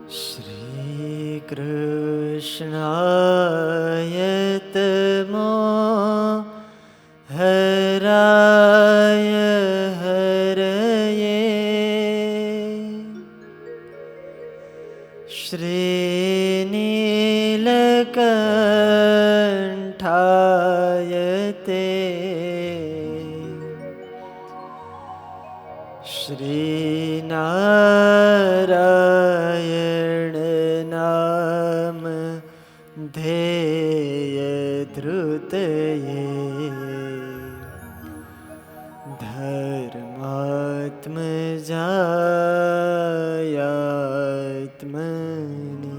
શ્રી કૃષ્ણાય તમો હરાય હરયે શ્રીનીલકંઠાય તે શ્રીનારાયણ નામ ધેય ધૃતયે ધર્માત્મજાયાત્મનિ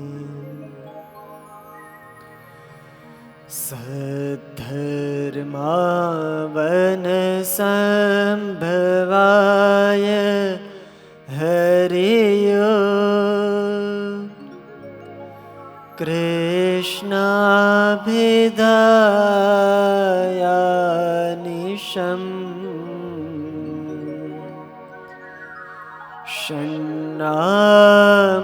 સદ્ધર્માવનસંભવાય હરિયો કૃષ્ણાભિધાયાનિશમ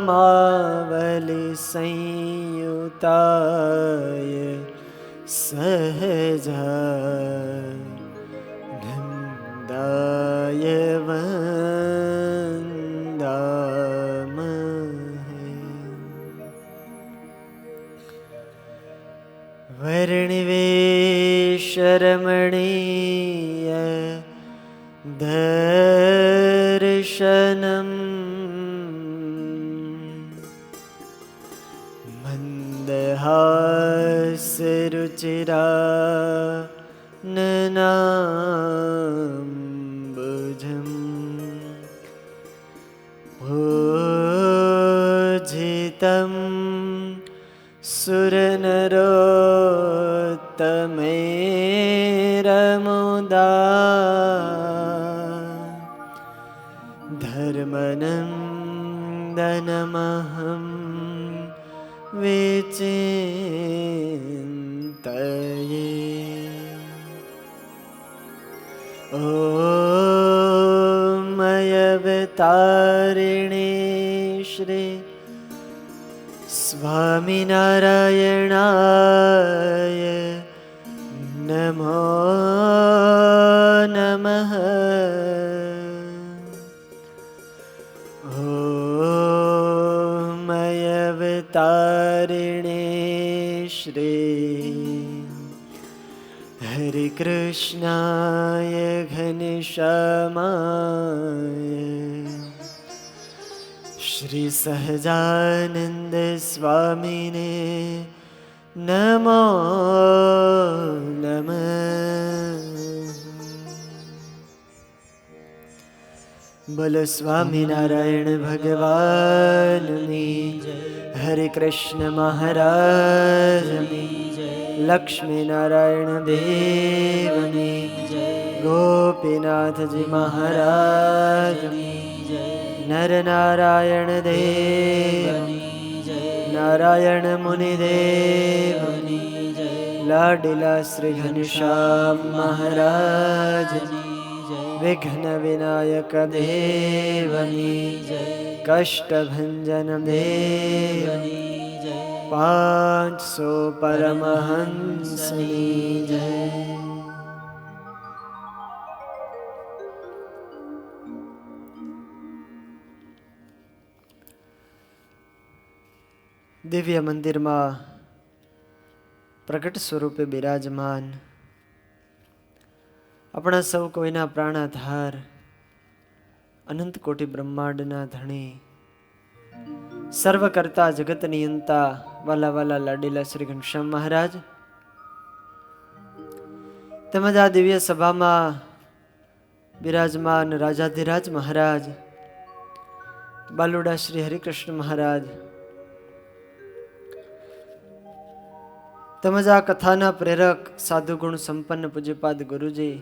ષण्णामावलि संयुताय सहजानन्दाय वन्दामहे वर्णिवेशरमणीय दर्शनम् मन्दहासरुचिरा ननाम्बुजम् पूजितं सुरनरोत्तमैरमुदा धर्मनन्दनमहं विचिन्तये ॐ मयवतारिणे श्री स्वामिनारायणाय नमो नमः ॐ मयवतारिणे श्री हरे कृष्णाय घनश्यामाय श्री सहजानंद स्वामिने नमो नमः। बोलो स्वामीनारायण भगवाननी हरे कृष्ण महाराज लक्ष्मी नारायण देवनी गोपीनाथ जी महाराज नर नारायण देव नारायण मुनि देव लाडीला श्री घनश्याम महाराज विघ्न विनायक देवनी कष्टभंजन देवनी 500 परमहंसनी जय। દિવ્ય મંદિરમાં પ્રગટ સ્વરૂપે બિરાજમાન આપણા સૌ કોઈના પ્રાણાધાર અનંત કોટી બ્રહ્માંડના ધણી સર્વ કરતા જગત નિયંતા વાલા વાલા લાડીલા શ્રી ઘનશ્યામ મહારાજ તેમજ આ દિવ્ય સભામાં બિરાજમાન રાજાધિરાજ મહારાજ બાલુડા શ્રી હરિકૃષ્ણ મહારાજ તેમજ આ કથાના પ્રેરક સાધુ ગુણ સંપન્ન પૂજ્યપાદ ગુરુજી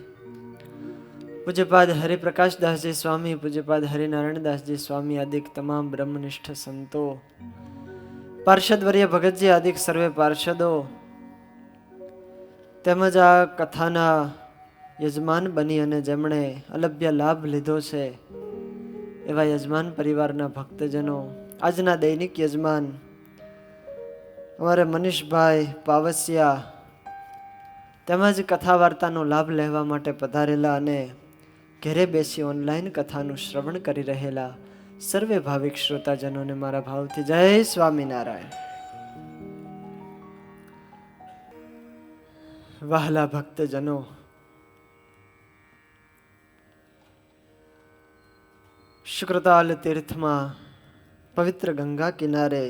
પૂજ્યપાદ હરિપ્રકાશદાસજી સ્વામી પૂજ્યપાદ હરિનારાયણદાસજી સ્વામી આદિક તમામ બ્રહ્મનિષ્ઠ સંતો પાર્ષદવર્ય ભગતજી આદિક સર્વે પાર્ષદો તેમજ આ કથાના યજમાન બની અને જેમણે અલભ્ય લાભ લીધો છે એવા યજમાન પરિવારના ભક્તજનો આજના દૈનિક યજમાન અમારે મનીષભાઈ પાવસિયા તેમજ કથા વાર્તાનો લાભ લેવા માટે પધારેલા અને ઘરે બેસી ઓનલાઈન કથાનું શ્રવણ કરી રહેલા સર્વે ભાવિક શ્રોતાજનોને મારા ભાવથી જય સ્વામિનારાયણ. વહાલા ભક્તજનો, શુક્રતાલ તીર્થમાં પવિત્ર ગંગા કિનારે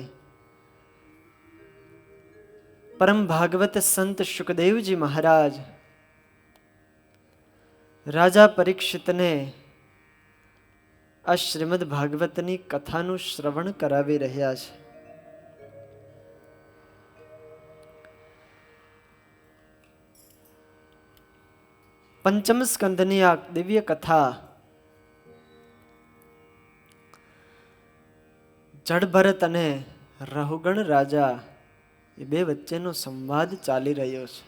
પરમ ભાગવત સંત શુકદેવજી મહારાજ રાજા પરીક્ષિતને આ શ્રીમદ ભાગવતની કથાનું શ્રવણ કરાવી રહ્યા છે. પંચમ સ્કંદની આ દિવ્ય કથા જડભરત અને રહુગણ રાજા એ બે વચ્ચેનો સંવાદ ચાલી રહ્યો છે.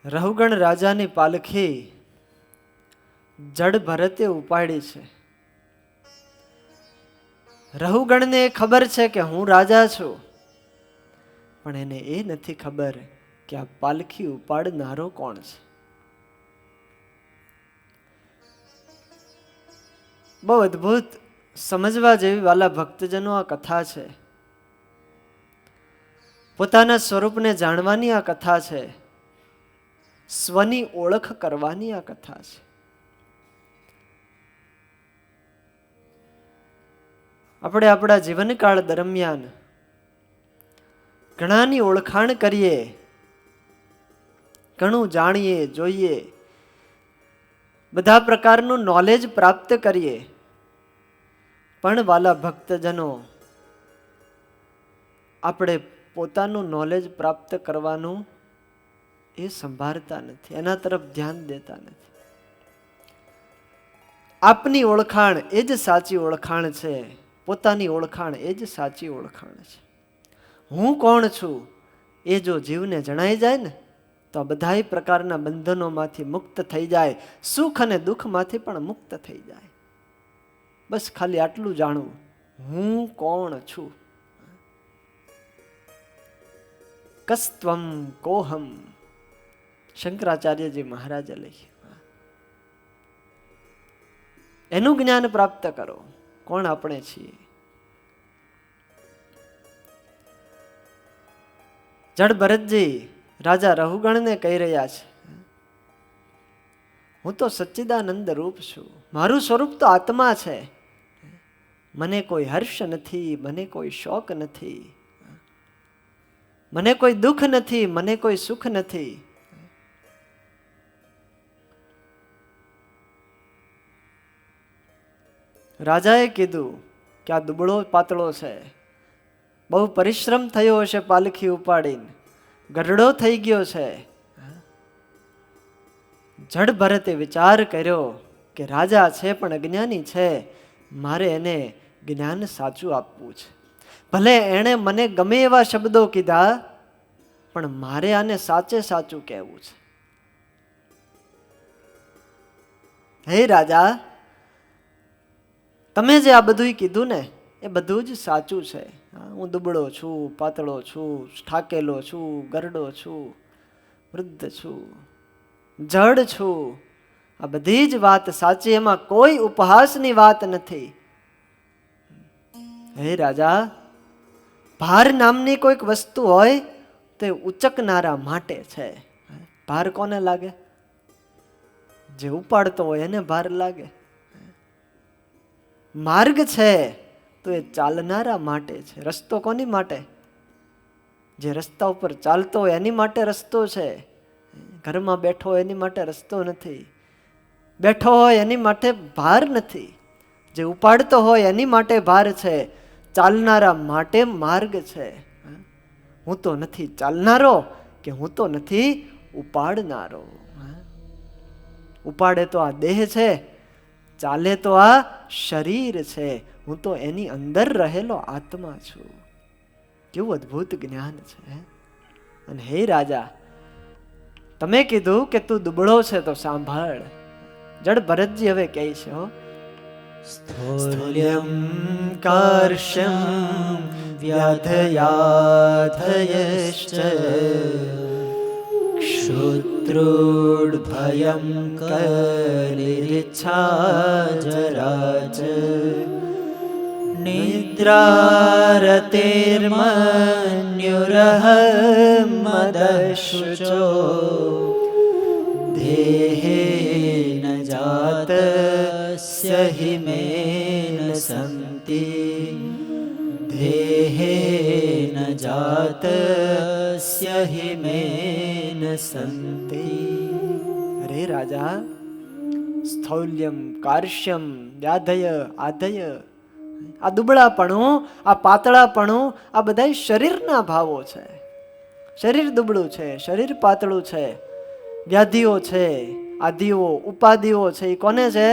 રહુગણ રાજાની પાલખી જડભરતે ઉપાડી છે. રહુગણને ખબર છે કે હું રાજા છું, પણ એને એ નથી ખબર કે આ પાલખી ઉપાડનારો કોણ છે. બહુ અદ્ભુત સમજવા જેવી વાલા ભક્તજનો આ કથા છે. પોતાના સ્વરૂપને જાણવાની આ કથા છે. સ્વની ઓળખ કરવાની આ કથા છે. આપણે આપણા જીવનકાળ દરમિયાન ઘણાની ઓળખાણ કરીએ, ઘણું જાણીએ, જોઈએ, બધા પ્રકારનું નોલેજ પ્રાપ્ત કરીએ, પણ વાલા ભક્તજનો આપણે પોતાનું નોલેજ પ્રાપ્ત કરવાનું એ સંભાળતા નથી, એના તરફ ધ્યાન દેતા નથી. આપની ઓળખાણ એ જ સાચી ઓળખાણ છે. પોતાની ઓળખાણ એ જ સાચી ઓળખાણ છે. હું કોણ છું એ જો જીવને જણાઈ જાય ને તો આ બધા પ્રકારના બંધનોમાંથી મુક્ત થઈ જાય, સુખ અને દુઃખમાંથી પણ મુક્ત થઈ જાય. બસ ખાલી આટલું જાણવું, હું કોણ છું. કસ્ત્વમ કોહમ, શંકરાચાર્યજી મહારાજે લખ્યું. એનું જ્ઞાન પ્રાપ્ત કરો, કોણ આપણે છીએ. જડ ભરતજી રાજા રહુગણને કહી રહ્યા છે, હું તો સચ્ચિદાનંદ રૂપ છું, મારું સ્વરૂપ તો આત્મા છે. મને કોઈ હર્ષ નથી, મને કોઈ શોક નથી, મને કોઈ દુઃખ નથી, મને કોઈ સુખ નથી. રાજાએ કીધું કે આ દુબળો પાતળો છે, બહુ પરિશ્રમ થયો હશે પાલખી ઉપાડીને, ગરડો થઈ ગયો છે. જડ ભરતે વિચાર કર્યો કે રાજા છે પણ અજ્ઞાની છે, મારે એને જ્ઞાન સાચું આપવું છે. ભલે એણે મને ગમે એવા શબ્દો કીધા, પણ મારે આને સાચે સાચું કહેવું છે. હે રાજા, તમે જે આ બધું કીધું ને એ બધું જ સાચું છે. હું દુબળો છું, પાતળો છું, ઠાકેલો છું, ગરડો છું, વૃદ્ધ છું, જડ છું, આ બધી જ વાત સાચી, એમાં કોઈ ઉપહાસની વાત નથી. હે રાજા, ભાર નામની કોઈક વસ્તુ હોય તો એ ઉચકનારા માટે છે. ભાર કોને લાગે? જે ઉપાડતો હોય એને ભાર લાગે. માર્ગ છે તો એ ચાલનારા માટે છે. રસ્તો કોની માટે? જે રસ્તા ઉપર ચાલતો હોય એની માટે રસ્તો છે. ઘરમાં બેઠો હોય એની માટે રસ્તો નથી. બેઠો હોય એની માટે ભાર નથી. જે ઉપાડતો હોય એની માટે ભાર છે. ચાલનારા માટે માર્ગ છે. હું તો નથી ચાલનારો કે હું તો નથી ઉપાડનારો. ઉપાડે તો આ દેહ છે, ચાલે તો આ શરીર છે. હું તો એની અંદર રહેલો આત્મા છું. કેવું અદ્ભુત જ્ઞાન છે. અને હે રાજા, તમે કીધું કે તું દુબળો છે તો સાંભળ. જડ ભરતજી હવે કહે છે હો, સ્થોલ્યમ કાર્શ્યમ વ્યાધયાધયશ્ચ ક્ષુત્રોડભયં કલિચ્છા જરાચ નિદ્રારતેર્મન્યુરહ મદશુચો દેહેન જાતસ્ય હિ મેન સંતિ દેહેન જાતસ્ય હિ મેન સંતિ. અરે રાજા, સ્થૌલ્યમ કાર્શ્યમ વ્યાધય આધય, આ દુબળાપણું, આ પાતળાપણું, આ બધા શરીરના ભાવો છે. શરીર દુબળું છે, શરીર પાતળું છે, વ્યાધિઓ છે, આધિઓ ઉપાધિઓ છે. એ કોને છે?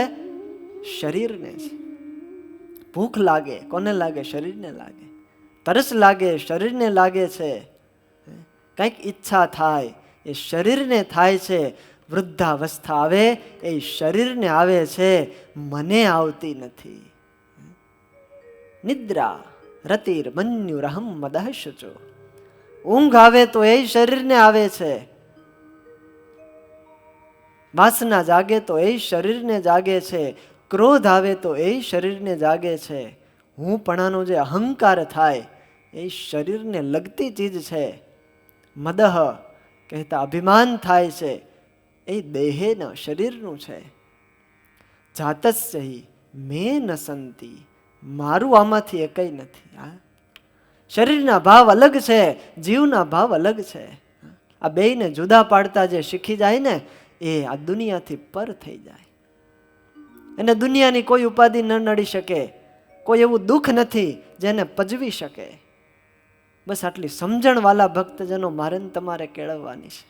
શરીરને છે. ભૂખ લાગે કોને લાગે? શરીરને લાગે. તરસ લાગે શરીરને લાગે છે. કંઈક ઈચ્છા થાય એ શરીરને થાય છે. વૃદ્ધાવસ્થા આવે એ શરીરને આવે છે, મને આવતી નથી. નિદ્રા રતિર મન્યુરહમ મદઃ શુચો, ઊંઘ આવે તો એ શરીરને આવે છે. વાસના જાગે તો એ શરીરને જાગે છે. ક્રોધ આવે તો એ શરીરને જાગે છે. હું પણાનો જે અહંકાર થાય એ શરીરને લગતી ચીજ છે. મદહ કહેતા અભિમાન થાય છે એ દેહેના શરીરનું છે. જાતસ્ય મે ન સંતિ, મારું આમાંથી એકઈ નથી. શરીરના ભાવ અલગ છે, જીવના ભાવ અલગ છે. આ બેયને જુદા પાડતા જે શીખી જાય ને એ આ દુનિયાથી પર થઈ જાય. એને દુનિયાની કોઈ ઉપાધિ ન નડી શકે, કોઈ એવું દુઃખ નથી જેને પજવી શકે. બસ આટલી સમજણ વાલા ભક્તજનો મારે ને તમારે કેળવવાની છે.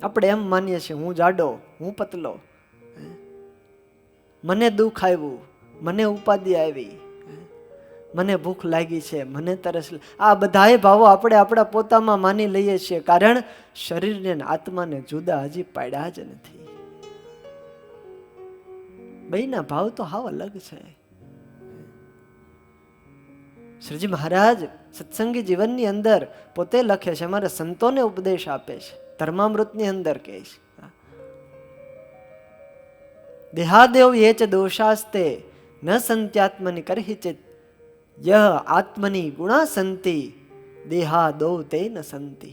આપણે એમ માનીએ છીએ હું જાડો, હું પતલો, મને દુઃખ આવ્યું, મને ઉપાધિ આવી, મને ભૂખ લાગી છે, મને તરસ. આ બધાય ભાવો આપણે આપણા પોતામાં માની લઈએ છીએ, કારણ શરીરને આત્માને જુદા હજી પાડ્યા જ નથી. બેયના ભાવ તો હાવ અલગ છે. શ્રીજી મહારાજ સત્સંગી જીવનની અંદર પોતે લખે છે, અમારા સંતોને ઉપદેશ આપે છે. ધર્મામૃતની અંદર કહે છે, દેહાદેવ એ ચ દોષાસ્તે ન સંત્યાત્મની કરહિચિત યહ આત્મની ગુણા સંતિ દેહાદો તે ન સંતિ.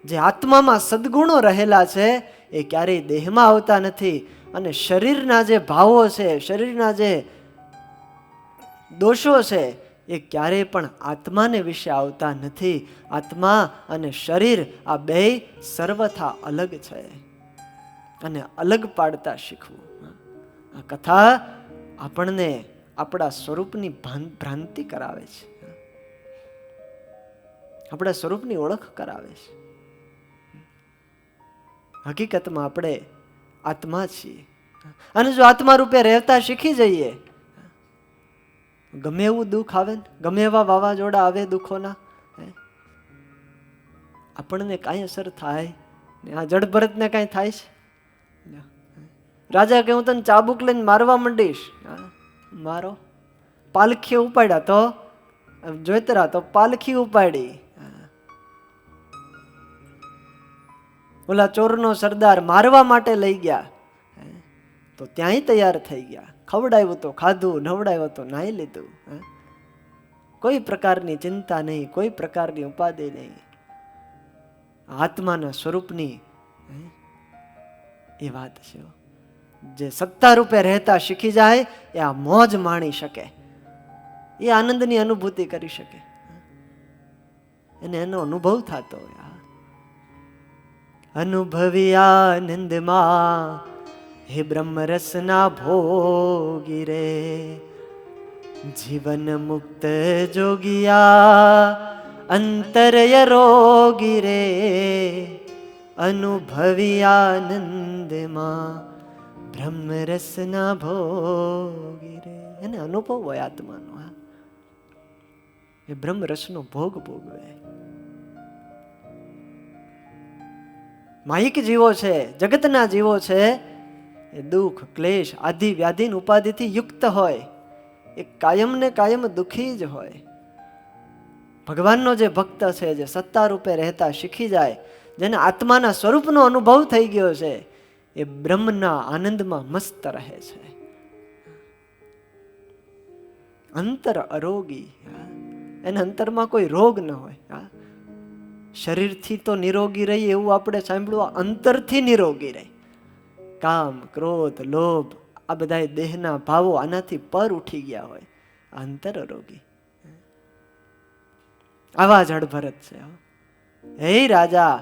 જે આત્મામાં સદગુણો રહેલા છે એ ક્યારેય દેહમાં આવતા નથી. અને શરીરના જે ભાવો છે, શરીરના જે દોષો છે એ ક્યારેય પણ આત્માને વિશે આવતા નથી. આત્મા અને શરીર આ બેય સર્વથા અલગ છે અને અલગ પાડતા શીખવું. આ કથા આપણને આપણા સ્વરૂપની ભ્રાંતિ કરાવે છે, આપણા સ્વરૂપની ઓળખ કરાવે છે. હકીકતમાં આપણે આત્મા છીએ. અને જો આત્મા રૂપે રહેતા શીખી જઈએ, ગમે એવું દુઃખ આવે ને, ગમે એવા વાવાઝોડા આવે દુઃખોના, આપણને કાંઈ અસર થાય ને? આ જડ ભરતને કાંઈ થાય છે? રાજા કે હું તને ચાબુક લઈને મારવા માંડીશ, મારો. પાલખી ઉપાડ્યા તો જોઈતરા તો પાલખી ઉપાડી. ઓલા ચોરનો સરદાર મારવા માટે લઈ ગયા તો ત્યાંય તૈયાર થઈ ગયા. ખવડાવ્યું તો ખાધું, નવડાવ્યું તો નાહી લીધું. કોઈ પ્રકારની ચિંતા નહીં, કોઈ પ્રકારની ઉપાધિ નહીં. આત્માના સ્વરૂપની એ વાત છે. જે સત્તા રૂપે રહેતા શીખી જાય એ આ મોજ માણી શકે, એ આનંદની અનુભૂતિ કરી શકે, એને એનો અનુભવ થતો હોય. અનુભવી આનંદમાં હે બ્રહ્મરસના ભોગી રે, જીવન મુક્ત જોગિયા અંતરય રોગી રે. અનુભવી આનંદમાં બ્રહ્મરસના ભોગી રે. એને અનુભવ હોય આત્માનો. એ બ્રહ્મરસનો ભોગ ભોગવે. માહિક જીવો છે, જગતના જીવો છે, એ દુઃખ ક્લેશ આદિ વ્યાધિ ઉપાધિથી યુક્ત હોય, એ કાયમ ને કાયમ દુઃખી જ હોય. ભગવાનનો જે ભક્ત છે, જે સત્તા રૂપે રહેતા શીખી જાય, જેને આત્માના સ્વરૂપનો અનુભવ થઈ ગયો છે, એ બ્રહ્મના આનંદમાં મસ્ત રહે છે. અંતર અરોગી, એના અંતરમાં કોઈ રોગ ન હોય. શરીરથી તો નિરોગી રહી એવું આપણે સાંભળ્યું, અંતરથી નિરોગી રહી. કામ, ક્રોધ, લોભ આ બધા દેહના ભાવો આનાથી પર ઉઠી ગયા હોય, અંતર અરોગી. આવા જડ ભરત છે. હે રાજા,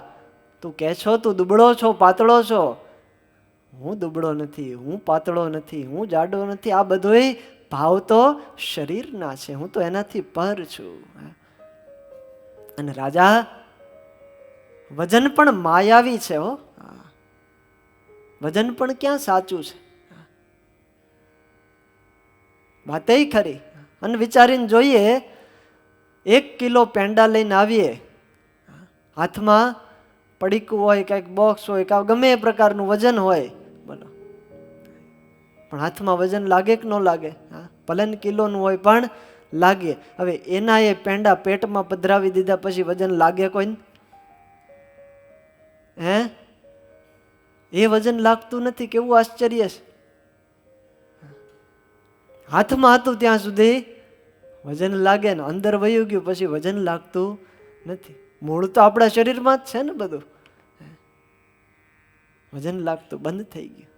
તું કહે છો તું દુબળો છો, પાતળો છો. હું દુબળો નથી, હું પાતળો નથી, હું જાડો નથી. આ બધોય ભાવ તો શરીરના છે, હું તો એનાથી પર છું. અને રાજા, વજન પણ માયાવી છે. હો, વજન પણ ક્યાં સાચું છે? વાત એ ખરી. અને વિચારીને જોઈએ, 1 કિલો પેંડા લઈને આવીએ, હાથમાં પડીકું હોય, કંઈક બોક્સ હોય, કાં ગમે એ પ્રકારનું વજન હોય, બોલો, પણ હાથમાં વજન લાગે કે ન લાગે? ભલે ને કિલોનું હોય પણ લાગે. હવે એના એ પેંડા પેટમાં પધરાવી દીધા પછી વજન લાગે કોઈને? હે? એ વજન લાગતું નથી. કેવું આશ્ચર્ય છે! હાથમાં હતું ત્યાં સુધી વજન લાગે ને અંદર વયું ગયું પછી વજન લાગતું નથી. મૂળ તો આપણા શરીરમાં જ છે ને બધું. વજન લાગતું બંધ થઈ ગયું.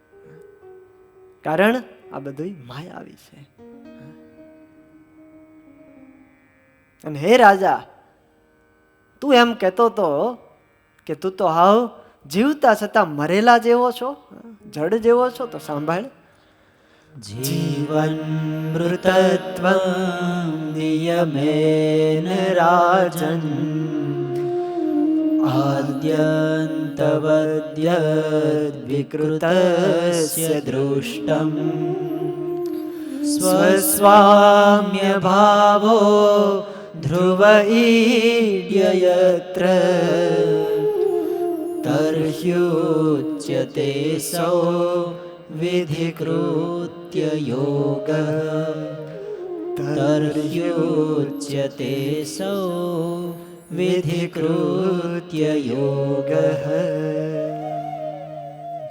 કારણ આ બધું માયાવી છે. અને હે રાજા, તું એમ કહેતો તો કે તું તો હાવ જીવતા છતાં મરેલા જેવો છો, જડ જેવો છો. તો સાંભળ. જીવન મૃતત્વં નિયમેન રાજન આદ્યંતવદ્યદ્ વિકૃતસ્ય દૃષ્ટમ સ્વસ્વામ્ય ભાવો ધ્રુવ ઈડ્યયત્ર તર્હ્યુચ્યતે સૌ વિધિકૃત્ય યોગ તર્હ્યુચ્યતે સૌ વિધિકૃત્ય યોગ.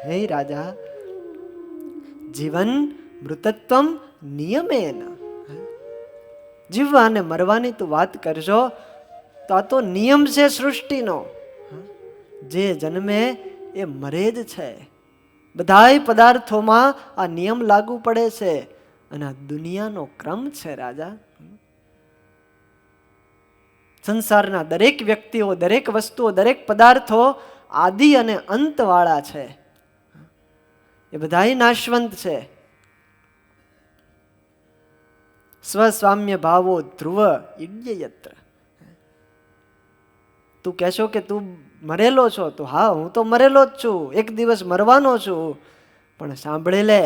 હે રાજા, જીવન મૃતત્વમ નિયમેન, જીવવા અને મરવાની તું વાત કરજો તો આ તો નિયમ છે સૃષ્ટિનો. જે જન્મે એ મરે જ છે. બધાય પદાર્થોમાં આ નિયમ લાગુ પડે છે અને આ દુનિયાનો ક્રમ છે. રાજા, સંસારના દરેક વ્યક્તિઓ, દરેક વસ્તુઓ, દરેક પદાર્થો આદિ અને અંત વાળા છે. એ બધાય નાશવંત છે. સ્વસ્વામ્ય ભાવો ધ્રુવ ઈડ્યયત્ર. તું કહેશો કે તું મરેલો છો, તો હા, હું તો મરેલો જ છું, એક દિવસ મરવાનો છું. પણ સાંભળી લે,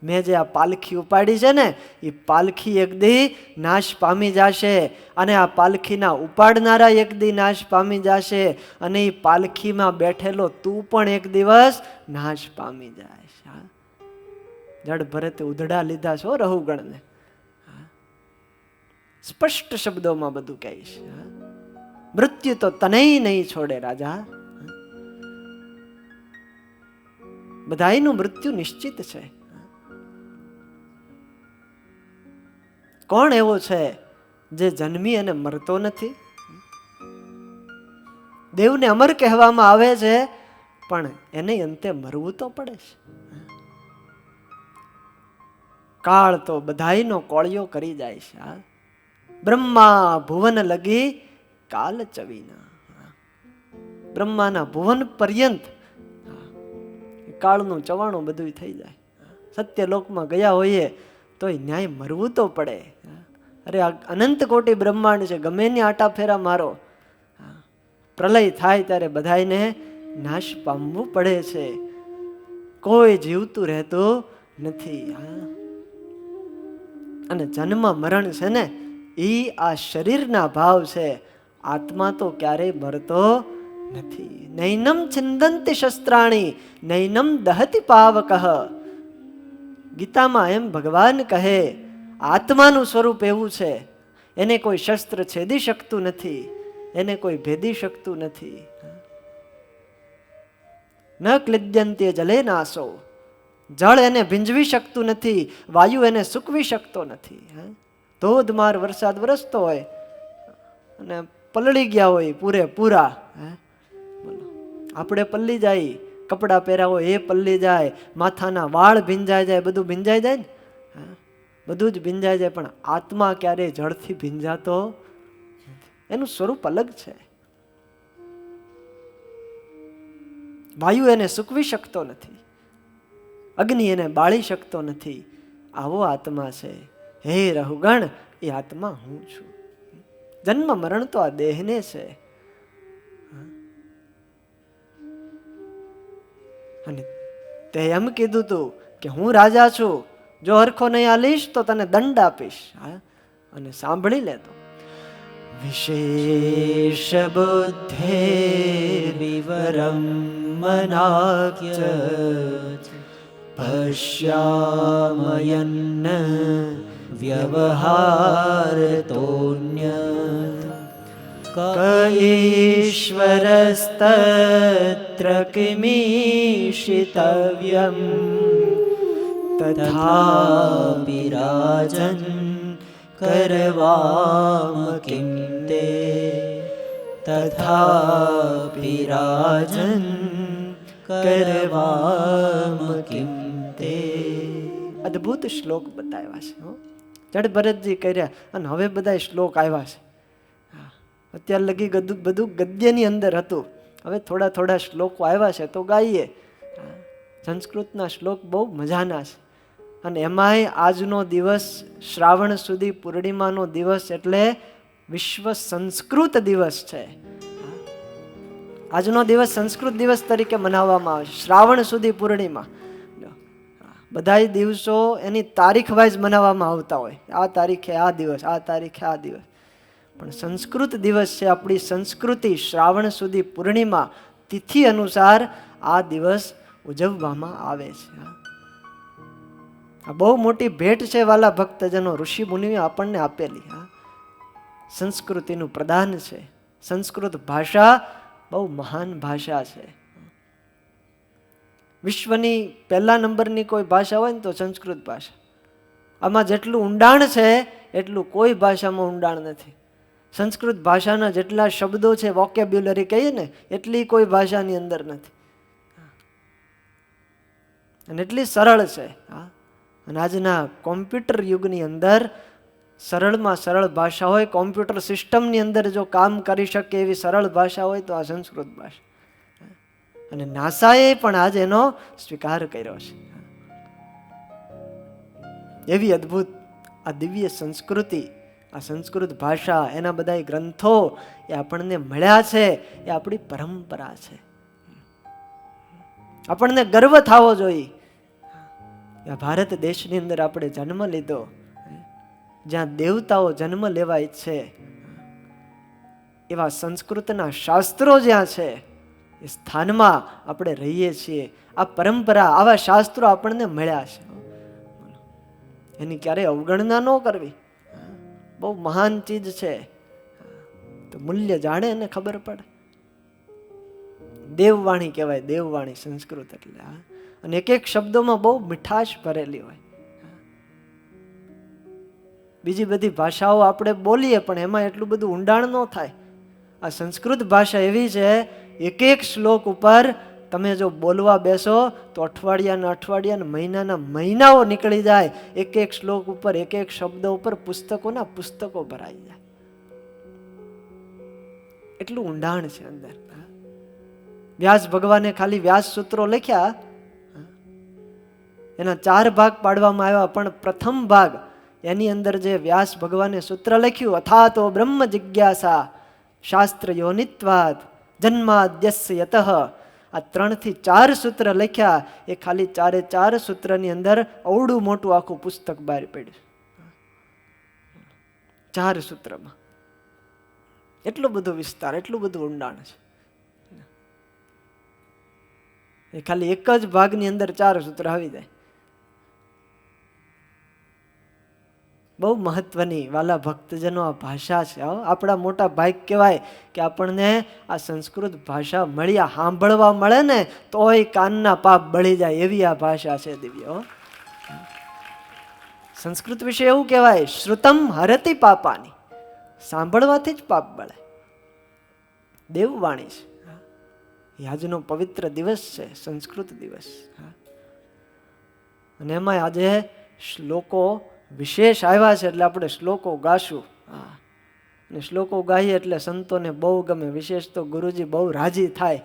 મેં જે આ પાલખી ઉપાડી છે ને, એ પાલખી એક દી નાશ પામી જશે. અને આ પાલખીના ઉપાડનારા એક દી નાશ પામી જશે. અને એ પાલખીમાં બેઠેલો તું પણ એક દિવસ નાશ પામી જાય. જડ ભરતે ઉધડા લીધા છો રહુગણને. સ્પષ્ટ શબ્દોમાં બધું કહીશ. મૃત્યુ તો તને નહીં છોડે રાજા. બધાયનું મૃત્યુ નિશ્ચિત છે. કોણ એવો છે જે જન્મી અને મરતો નથી? દેવને અમર કહેવામાં આવે છે, પણ એને અંતે મરવું તો પડે છે. કાળ તો બધાયનો કોળિયો કરી જાય છે. બ્રહ્મા ભુવન લગી કાલ ચવીના. બ્રહ્માના ભુવન પર્યંત કાળનું ચવાણું બધું થઈ જાય. સત્યલોકમાં ગયા હોઈએ તો ન્યાય મરવું તો પડે. અરે અનંત કોટી બ્રહ્માંડ છે, ગમે ને આટા ફેરા મારો, પ્રલય થાય ત્યારે બધાયને નાશ પામવું પડે છે. કોઈ જીવતું રહેતું નથી. અને જન્મ મરણ છે ને, એ આ શરીરના ભાવ છે. આત્મા તો ક્યારેય મરતો નથી. નૈનમ છિંદંતિ શસ્ત્રાણી નૈનમ દહતિ પાવકઃ. ગીતામાં એમ ભગવાન કહે, આત્માનું સ્વરૂપ એવું છે, એને કોઈ શસ્ત્ર છેદી શકતું નથી, એને કોઈ ભેદી શકતું નથી. ન ક્લિદ્યંતે જલે નાશો. જળ એને ભીંજવી શકતું નથી, વાયુ એને સૂકવી શકતો નથી. ધોધમાર વરસાદ વરસતો હોય અને પલળી ગયા હોય પૂરેપૂરા, આપણે પલ્લી જાય, કપડાં પહેર્યા હોય એ પલ્લી જાય, માથાના વાળ ભીંજાઈ જાય, બધું ભીંજાઈ જાય ને, બધું જ ભીંજાઈ જાય. પણ આત્મા ક્યારેય જળથી ભીંજાતો નથી. એનું સ્વરૂપ અલગ છે. વાયુ એને સૂકવી શકતો નથી, અગ્નિ એને બાળી શકતો નથી. આવો આત્મા છે. હે રહુગણ, એ આત્મા હું છું. જન્મ મરણ તો આ દેહને છે. અને તે એમ કીધું તું કે હું રાજા છું, જો હરખો નહીં આલીશ તો તને દંડ આપીશ. અને સાંભળી લેતો, વિશેષ બુદ્ધે વિવરમ મનાક્ય પશ્યામયન્ન વ્યવહારતોન્ય ક ઈશ્વરસ્તત્ર કિમીશિતવ્યમ તથાપિ રાજન કરવામ કિમ તે તથાપિ રાજન કરવામ કિમ તે. અદ્ભુત શ્લોક બતાવ્યા છે. જડ ભરતજી કર્યા અને હવે બધા શ્લોક આવ્યા છે. અત્યાર લગી બધું ગદ્યની અંદર હતું, હવે થોડા થોડા શ્લોકો આવ્યા છે તો ગાઈએ. સંસ્કૃતના શ્લોક બહુ મજાના છે. અને એમાંય આજનો દિવસ શ્રાવણ સુધી પૂર્ણિમાનો દિવસ એટલે વિશ્વ સંસ્કૃત દિવસ છે. આજનો દિવસ સંસ્કૃત દિવસ તરીકે મનાવવામાં આવે છે. શ્રાવણ સુધી પૂર્ણિમા, બધા દિવસો એની તારીખ વાઇઝ મનાવવામાં આવતા હોય. આ તારીખે આ દિવસ, આ તારીખે આ દિવસ, પણ સંસ્કૃત દિવસ છે. આપણી સંસ્કૃતિ શ્રાવણ સુધી પૂર્ણિમા તિથિ અનુસાર આ દિવસ ઉજવવામાં આવે છે. આ બહુ મોટી ભેટ છે વાલા ભક્તજનો, ઋષિ મુનિએ આપણને આપેલી. સંસ્કૃતિનું પ્રદાન છે. સંસ્કૃત ભાષા બહુ મહાન ભાષા છે. વિશ્વની પહેલા નંબરની કોઈ ભાષા હોય ને તો સંસ્કૃત ભાષા. આમાં જેટલું ઊંડાણ છે એટલું કોઈ ભાષામાં ઊંડાણ નથી. સંસ્કૃત ભાષાના જેટલા શબ્દો છે, વોકેબ્યુલરી કહીએ ને, એટલી કોઈ ભાષાની અંદર નથી. અને એટલી સરળ છે. અને આજના કોમ્પ્યુટર યુગની અંદર સરળમાં સરળ ભાષા હોય, કોમ્પ્યુટર સિસ્ટમની અંદર જો કામ કરી શકે એવી સરળ ભાષા હોય તો આ સંસ્કૃત ભાષા. અને નાસાએ પણ આજે એનો સ્વીકાર કર્યો છે. એવી અદ્ભુત આ દિવ્ય સંસ્કૃતિ, આ સંસ્કૃત ભાષા, એના બધા ગ્રંથો એ આપણને મળ્યા છે. એ આપણી પરંપરા છે. આપણને ગર્વ થવો જોઈએ. આ ભારત દેશની અંદર આપણે જન્મ લીધો, જ્યાં દેવતાઓ જન્મ લેવા ઈચ્છે, એવા સંસ્કૃતના શાસ્ત્રો જ્યાં છે એ સ્થાનમાં આપણે રહીએ છીએ. આ પરંપરા, આવા શાસ્ત્રો આપણને મળ્યા છે. એની ક્યારેય અવગણના ન કરવી. બહુ મહાન ચીજ છે. તો મૂલ્ય જાણે એને ખબર પડે. દેવવાણી કહેવાય, દેવવાણી સંસ્કૃત એટલે. અને એક એક શબ્દોમાં બહુ મીઠાશ ભરેલી હોય. બીજી બધી ભાષાઓ આપણે બોલીએ પણ એમાં એટલું બધું ઊંડાણ ન થાય. આ સંસ્કૃત ભાષા એવી છે, એક એક શ્લોક ઉપર તમે જો બોલવા બેસો તો અઠવાડિયાના મહિનાના મહિનાઓ નીકળી જાય. એક એક શ્લોક ઉપર, એક એક શબ્દ ઉપર પુસ્તકોના પુસ્તકો ભરાઈ જાય. એટલું ઊંડાણ છે અંદર. વ્યાસ ભગવાને ખાલી વ્યાસ સૂત્રો લખ્યા, એના 4 ભાગ પાડવામાં આવ્યા, પણ પ્રથમ ભાગ એની અંદર જે વ્યાસ ભગવાને સૂત્ર લખ્યું, અથા તો બ્રહ્મ જિજ્ઞાસા શાસ્ત્ર યોનિત્વાદ જન્માદ્યસ્ય યતઃ, આ 3 થી 4 સૂત્ર લખ્યા. એ ખાલી 4 સૂત્રની અંદર અવડું મોટું આખું પુસ્તક બહાર પડ્યું. 4 સૂત્રમાં એટલું બધું વિસ્તાર, એટલું બધું ઊંડાણ છે. એ ખાલી એક જ ભાગની અંદર 4 સૂત્ર આવી જાય. બહુ મહત્વની વાલા ભક્તજનો આ ભાષા છે. આપણા મોટા ભાગ કહેવાય કે આપણને આ સંસ્કૃત ભાષા મળી, આ સાંભળવા મળે ને તોય કાનના પાપ બળી જાય એવી આ ભાષા છે દિવ્ય. સંસ્કૃત વિશે એવું કહેવાય, શ્રુતમ હરતિ પાપાની, સાંભળવાથી જ પાપ બળે. દેવવાણી છે. આજનો પવિત્ર દિવસ છે સંસ્કૃત દિવસ. અને એમાં આજે શ્લોકો વિશેષ આવ્યા છે એટલે આપણે શ્લોકો ગાશું. અને શ્લોકો ગાઈએ એટલે સંતોને બહુ ગમે, વિશેષ તો ગુરુજી બહુ રાજી થાય.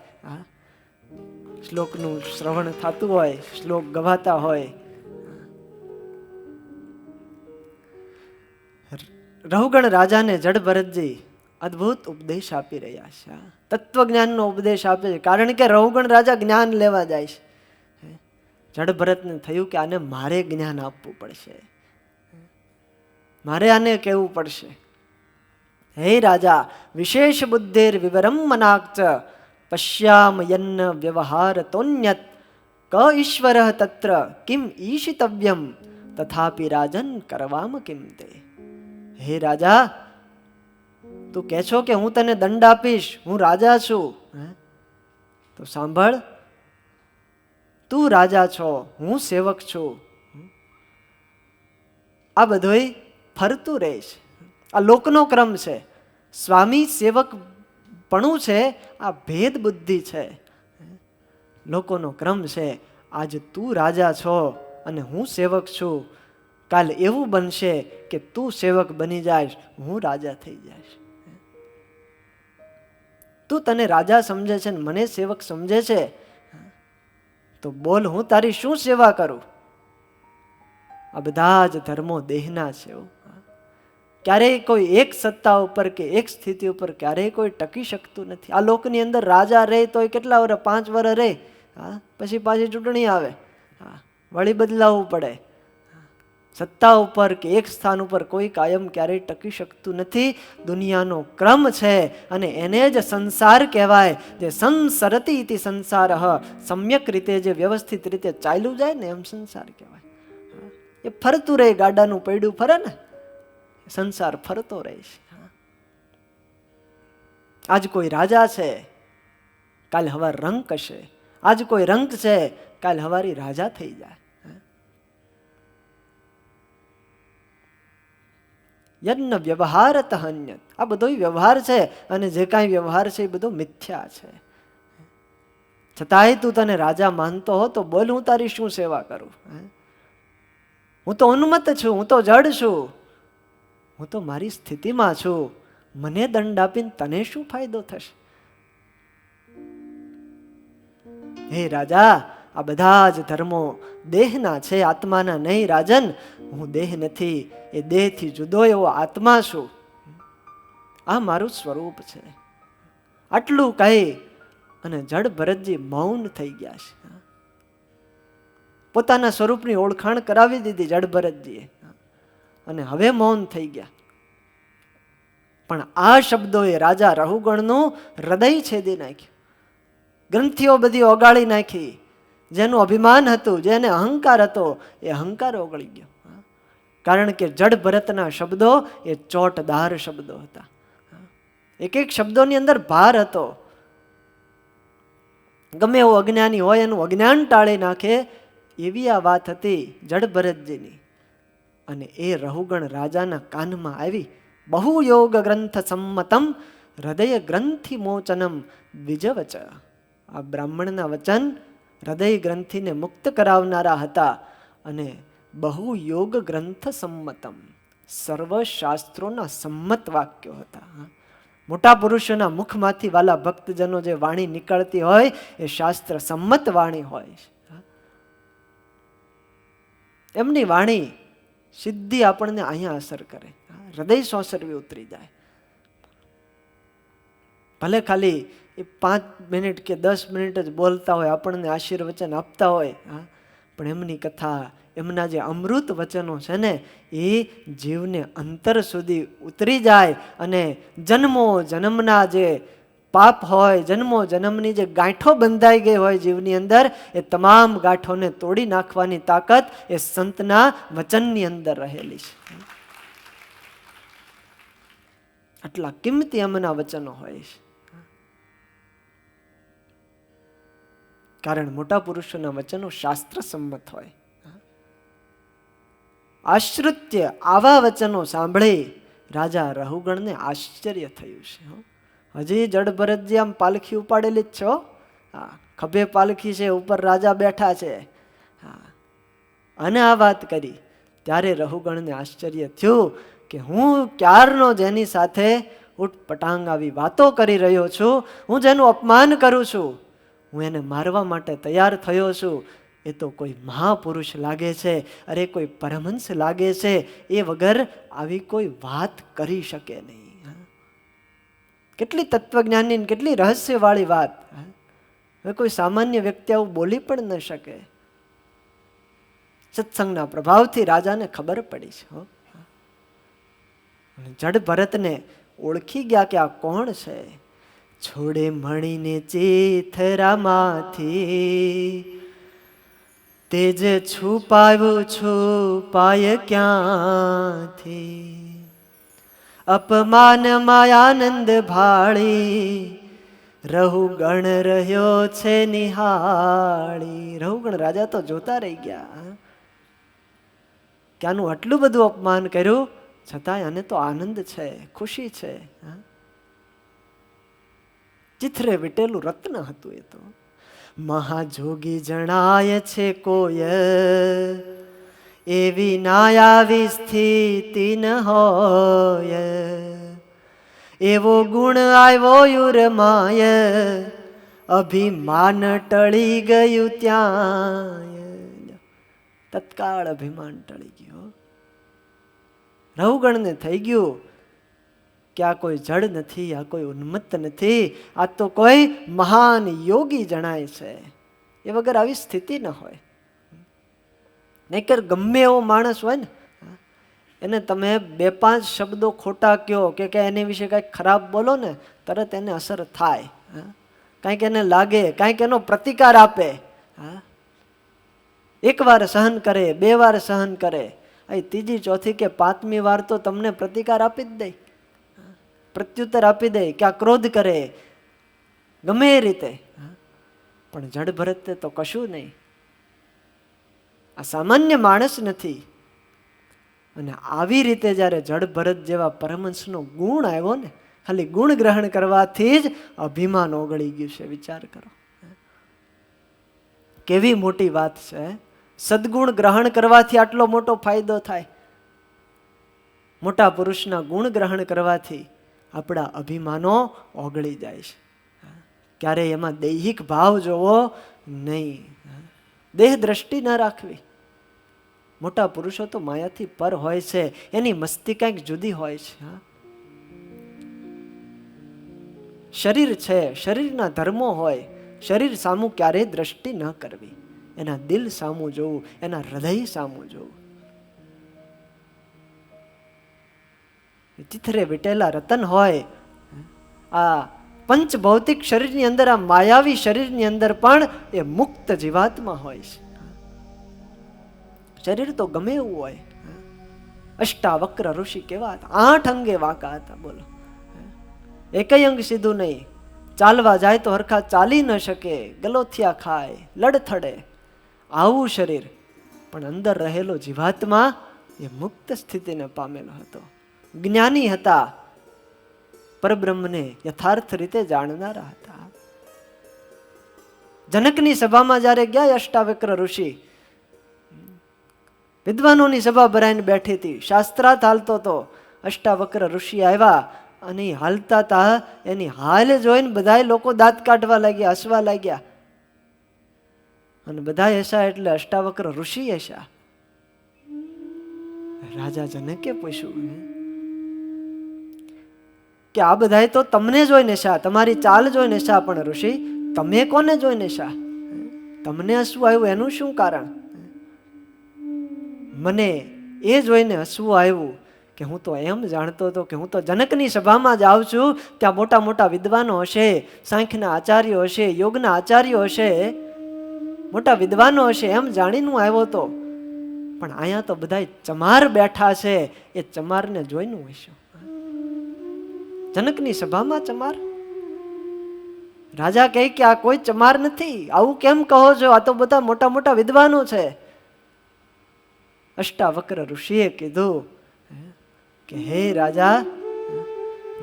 શ્લોકનું શ્રવણ થતું હોય, શ્લોક ગવાતા હોય. રહુગણ રાજાને જડ ભરતજી અદ્ભુત ઉપદેશ આપી રહ્યા છે. તત્વજ્ઞાનનો ઉપદેશ આપે છે, કારણ કે રહુગણ રાજા જ્ઞાન લેવા જાય છે. જડ ભરતને થયું કે આને મારે જ્ઞાન આપવું પડશે, મારે આને કહેવું પડશે. હે રાજા, વિશેષ બુદ્ધિર વિવરમ મનાક્ચ પશ્યામ યન્ન વ્યવહાર તોન્યત ક ઈશ્વર તત્ર કિમ ઈશિતવ્યમ તથાપિ રાજન કરવામ કિમ તે. હે રાજા, તું કહે છો કે હું તને દંડ આપીશ, હું રાજા છું. તો સાંભળ, તું રાજા છો, હું સેવક છું. આ બધું ફરતું રહે છે. આ લોકનો ક્રમ છે. સ્વામી સેવક પણું છે, આ ભેદ બુદ્ધિ છે. લોકોનો ક્રમ છે. આજ તું રાજા છો અને હું સેવક છું. કાલ એવું બનશે કે તું સેવક બની જાય, હું રાજા થઈ જાય. તું તને રાજા સમજે છે ને મને સેવક સમજે છે, તો બોલ, હું તારી શું સેવા કરું? આ બધા જ ધર્મો દેહના છે. ક્યારેય કોઈ એક સત્તા ઉપર કે એક સ્થિતિ ઉપર ક્યારેય કોઈ ટકી શકતું નથી. આ લોકની અંદર રાજા રહે તો કેટલા વર્ષ? 5 વર્ષ રહે, પછી પાછી ચૂંટણી આવે, વળી બદલાવવું પડે. સત્તા ઉપર કે એક સ્થાન ઉપર કોઈ કાયમ ક્યારેય ટકી શકતું નથી. દુનિયાનો ક્રમ છે અને એને જ સંસાર કહેવાય. જે સંસરતી ઇતિ સંસાર, સમ્યક રીતે જે વ્યવસ્થિત રીતે ચાલ્યું જાય ને એમ સંસાર કહેવાય. એ ફરતું રહે, ગાડાનું પૈડું ફરે ને, સંસાર ફરતો રહે છે. આજ કોઈ રાજા છે, કાલ હવાર રંક હશે. આજ કોઈ રંક છે, કાલ હવારી રાજા થઈ જાય. યજ્ઞ વ્યવહારત હન્યત. આ બધો વ્યવહાર છે અને જે કાંઈ વ્યવહાર છે એ બધો મિથ્યા છે. છતાંય તું તને રાજા માનતો હો તો બોલ, હું તારી શું સેવા કરું? હું તો ઉન્મત્ત છું, હું તો જડ છું, હું તો મારી સ્થિતિમાં છું. મને દંડ આપીને તને શું ફાયદો થશે? હે રાજા, આ બધા જ ધર્મો દેહના છે, આત્માના નહીં. રાજન, હું દેહ નથી, એ દેહથી જુદો એવો આત્મા છું. આ મારું સ્વરૂપ છે. આટલું કહી અને જડ ભરતજી મૌન થઈ ગયા છે. પોતાના સ્વરૂપની ઓળખાણ કરાવી દીધી જડ ભરતજીએ અને હવે મૌન થઈ ગયા. પણ આ શબ્દોએ રાજા રહુગણનું હૃદય છેદી નાખ્યું. ગ્રંથિઓ બધી ઓગાળી નાખી. જેનું અભિમાન હતું, જેને અહંકાર હતો, એ અહંકાર ઓગળી ગયો. કારણ કે જડ ભરતના શબ્દો એ ચોટદાર શબ્દો હતા. એક એક શબ્દોની અંદર ભાર હતો. ગમે એવો અજ્ઞાની હોય એનું અજ્ઞાન ટાળી નાખે એવી આ વાત હતી જડ ભરતજીની. અને એ રહુગણ રાજાના કાનમાં આવી. બહુ યોગ ગ્રંથ સંમતમ હૃદય ગ્રંથિ મોચનમ દ્વિજવચ. આ બ્રાહ્મણના વચન હૃદય ગ્રંથિને મુક્ત કરાવનારા હતા. અને બહુ યોગ ગ્રંથ સંમતમ, સર્વ શાસ્ત્રોના સંમત વાક્યો હતા. મોટા પુરુષોના મુખમાંથી વાલા ભક્તજનો જે વાણી નીકળતી હોય એ શાસ્ત્ર સંમત વાણી હોય. એમની વાણી સીધી આપણને અહીંયા અસર કરે, હૃદય સોસરવી ઉતરી જાય. ભલે ખાલી 5 મિનિટ કે 10 મિનિટ જ બોલતા હોય, આપણને આશીર્વચન આપતા હોય, પણ એમની કથા, એમના જે અમૃત વચનો છે ને એ જીવને અંતર સુધી ઉતરી જાય અને જન્મો જન્મના જે પાપ હોય, જન્મો જન્મની જે ગાંઠો બંધાઈ ગઈ હોય જીવની અંદર, એ તમામ ગાંઠોને તોડી નાખવાની તાકાત એ સંતના વચનની અંદર રહેલી છે. આટલા કિંમતી એમના વચનો હોય છે. કારણ મોટા પુરુષોના વચનો શાસ્ત્ર સંમત હોય. આશ્રિત્ય આવા વચનો સાંભળી રાજા રહુગણને આશ્ચર્ય થયું છે. હજી જડ ભરતજી આમ પાલખી ઉપાડેલી જ છો, ખભે પાલખી છે, ઉપર રાજા બેઠા છે, અને આ વાત કરી ત્યારે રહુગણને આશ્ચર્ય થયું કે હું ક્યારનો જેની સાથે ઉટપટાંગ આવી વાતો કરી રહ્યો છું, હું જેનું અપમાન કરું છું, હું એને મારવા માટે તૈયાર થયો છું, એ તો કોઈ મહાપુરુષ લાગે છે, અરે કોઈ પરમહંસ લાગે છે, એ વગર આવી કોઈ વાત કરી શકે નહીં. કેટલી તત્વજ્ઞાનની, કેટલી રહસ્યવાળી વાત. હવે કોઈ સામાન્ય વ્યક્તિ આવું બોલી પણ ન શકે. સત્સંગના પ્રભાવથી રાજાને ખબર પડી છે. જડ ભરતને ઓળખી ગયા કે આ કોણ છે. છોડે મણીને ચેથરામાંથી, તેજ છુપાવ્યું છુપાય ક્યાંથી, અપમાનમાં આનંદ ભાળી, રહુગણ રહ્યો છે નિહાળી. રહુગણ રાજા તો જોતા રહી ગયા કે આનું આટલું બધું અપમાન કર્યું, છતાંય આને તો આનંદ છે, ખુશી છે. ચિથરે વીટેલું રત્ન હતું એ તો. મહાજોગી જણાય છે કોઈ, એવી નાયાવી સ્થિતિ ન હોય, એવો ગુણ આવ્યો યુરમાય, અભિમાન ટળી ગયું ત્યાં. તત્કાળ અભિમાન ટળી ગયું. રહુગણને થઈ ગયું કે આ કોઈ જડ નથી, આ કોઈ ઉન્મત્ત નથી, આ તો કોઈ મહાન યોગી જણાય છે. એ વગર આવી સ્થિતિ ન હોય. નહીતર ગમે એવો માણસ હોય ને, એને તમે 2-5 શબ્દો ખોટા કહો કે એની વિશે કંઈક ખરાબ બોલો ને, તરત એને અસર થાય. કાંઈક એને લાગે, કાંઈક એનો પ્રતિકાર આપે. 1 વાર સહન કરે, 2 વાર સહન કરે, ત્રીજી ચોથી કે 5મી વાર તો તમને પ્રતિકાર આપી જ દે, પ્રત્યુત્તર આપી દે, ક્યાં ક્રોધ કરે, ગમે એ રીતે. પણ જડ ભરતે તો કશું નહીં. આ સામાન્ય માણસ નથી. અને આવી રીતે જ્યારે જડ ભરત જેવા પરમહંસનો ગુણ આવ્યો ને, ખાલી ગુણ ગ્રહણ કરવાથી જ અભિમાન ઓગળી ગયું છે. વિચાર કરો કેવી મોટી વાત છે. સદગુણ ગ્રહણ કરવાથી આટલો મોટો ફાયદો થાય. મોટા પુરુષના ગુણ ગ્રહણ કરવાથી આપણા અભિમાનો ઓગળી જાય છે. ક્યારેય એમાં દૈહિક ભાવ જોવો નહીં, દેહ દ્રષ્ટિ ન રાખવી. મોટા પુરુષો તો માયાથી પર હોય છે, એની મસ્તી કંઈક જુદી હોય છે. શરીર છે, શરીરના ધર્મો હોય, શરીર સામું ક્યારેય દ્રષ્ટિ ન કરવી, એના દિલ સામું જોવું, એના હૃદય સામું જોવું. ચિથરે વીટેલા રતન હોય. આ પંચ ભૌતિક શરીરની અંદર, આ માયાવી શરીરની અંદર પણ એ મુક્ત જીવાત્મા હોય છે. શરીર તો ગમે એવું હોય. અષ્ટાવક્ર ઋષિ કેવા હતા, 8 અંગે વાંકા હતા. બોલો, એકય અંગ સીધું નહીં. ચાલવા જાય તો હરખા ચાલી ન શકે, ગલોથિયા ખાય, લડથડે, આવું શરીર. પણ અંદર રહેલો જીવાત્મા એ મુક્ત સ્થિતિને પામેલો હતો. જ્ઞાની હતા, પરબ્રહ્મને યથાર્થ રીતે જાણનારા હતા. જનકની સભામાં જ્યારે ગયા અષ્ટાવક્ર ઋષિ, વિદ્વાનોની સભા ભરાઈને બેઠી હતી, શાસ્ત્રાર્થ હાલતો હતો. અષ્ટાવક્ર ઋષિ આવ્યા અને હાલતા હતા, એની હાલ જોઈને બધા લોકો દાંત કાઢવા લાગ્યા, હસવા લાગ્યા. અને બધા હસા એટલે અષ્ટાવક્ર ઋષિ હસા. રાજા જનકે પૂછ્યું કે આ બધા તો તમને જોઈને શા, તમારી ચાલ જોઈને શા, પણ ઋષિ તમે કોને જોઈને શા? તમને હસવું આવ્યું એનું શું કારણ? મને એ જોઈને હસવું આવ્યું કે હું તો એમ જાણતો હતો કે હું તો જનકની સભામાં જાઉં છું, ત્યાં મોટા મોટા વિદ્વાનો હશે, સાંખ્યના આચાર્યો હશે, યોગના આચાર્યો હશે, મોટા વિદ્વાનો હશે, એમ જાણીને હું આવ્યો હતો. પણ અહીંયા તો બધા ચમાર બેઠા છે, એ ચમારને જોઈને હશે. જનકની સભામાં ચમાર? રાજા કહે કે આ કોઈ ચમાર નથી, આવું કેમ કહો છો? આ તો બધા મોટા મોટા વિદ્વાનો છે. અષ્ટાવક્ર ઋષિએ કીધું કે હે રાજા,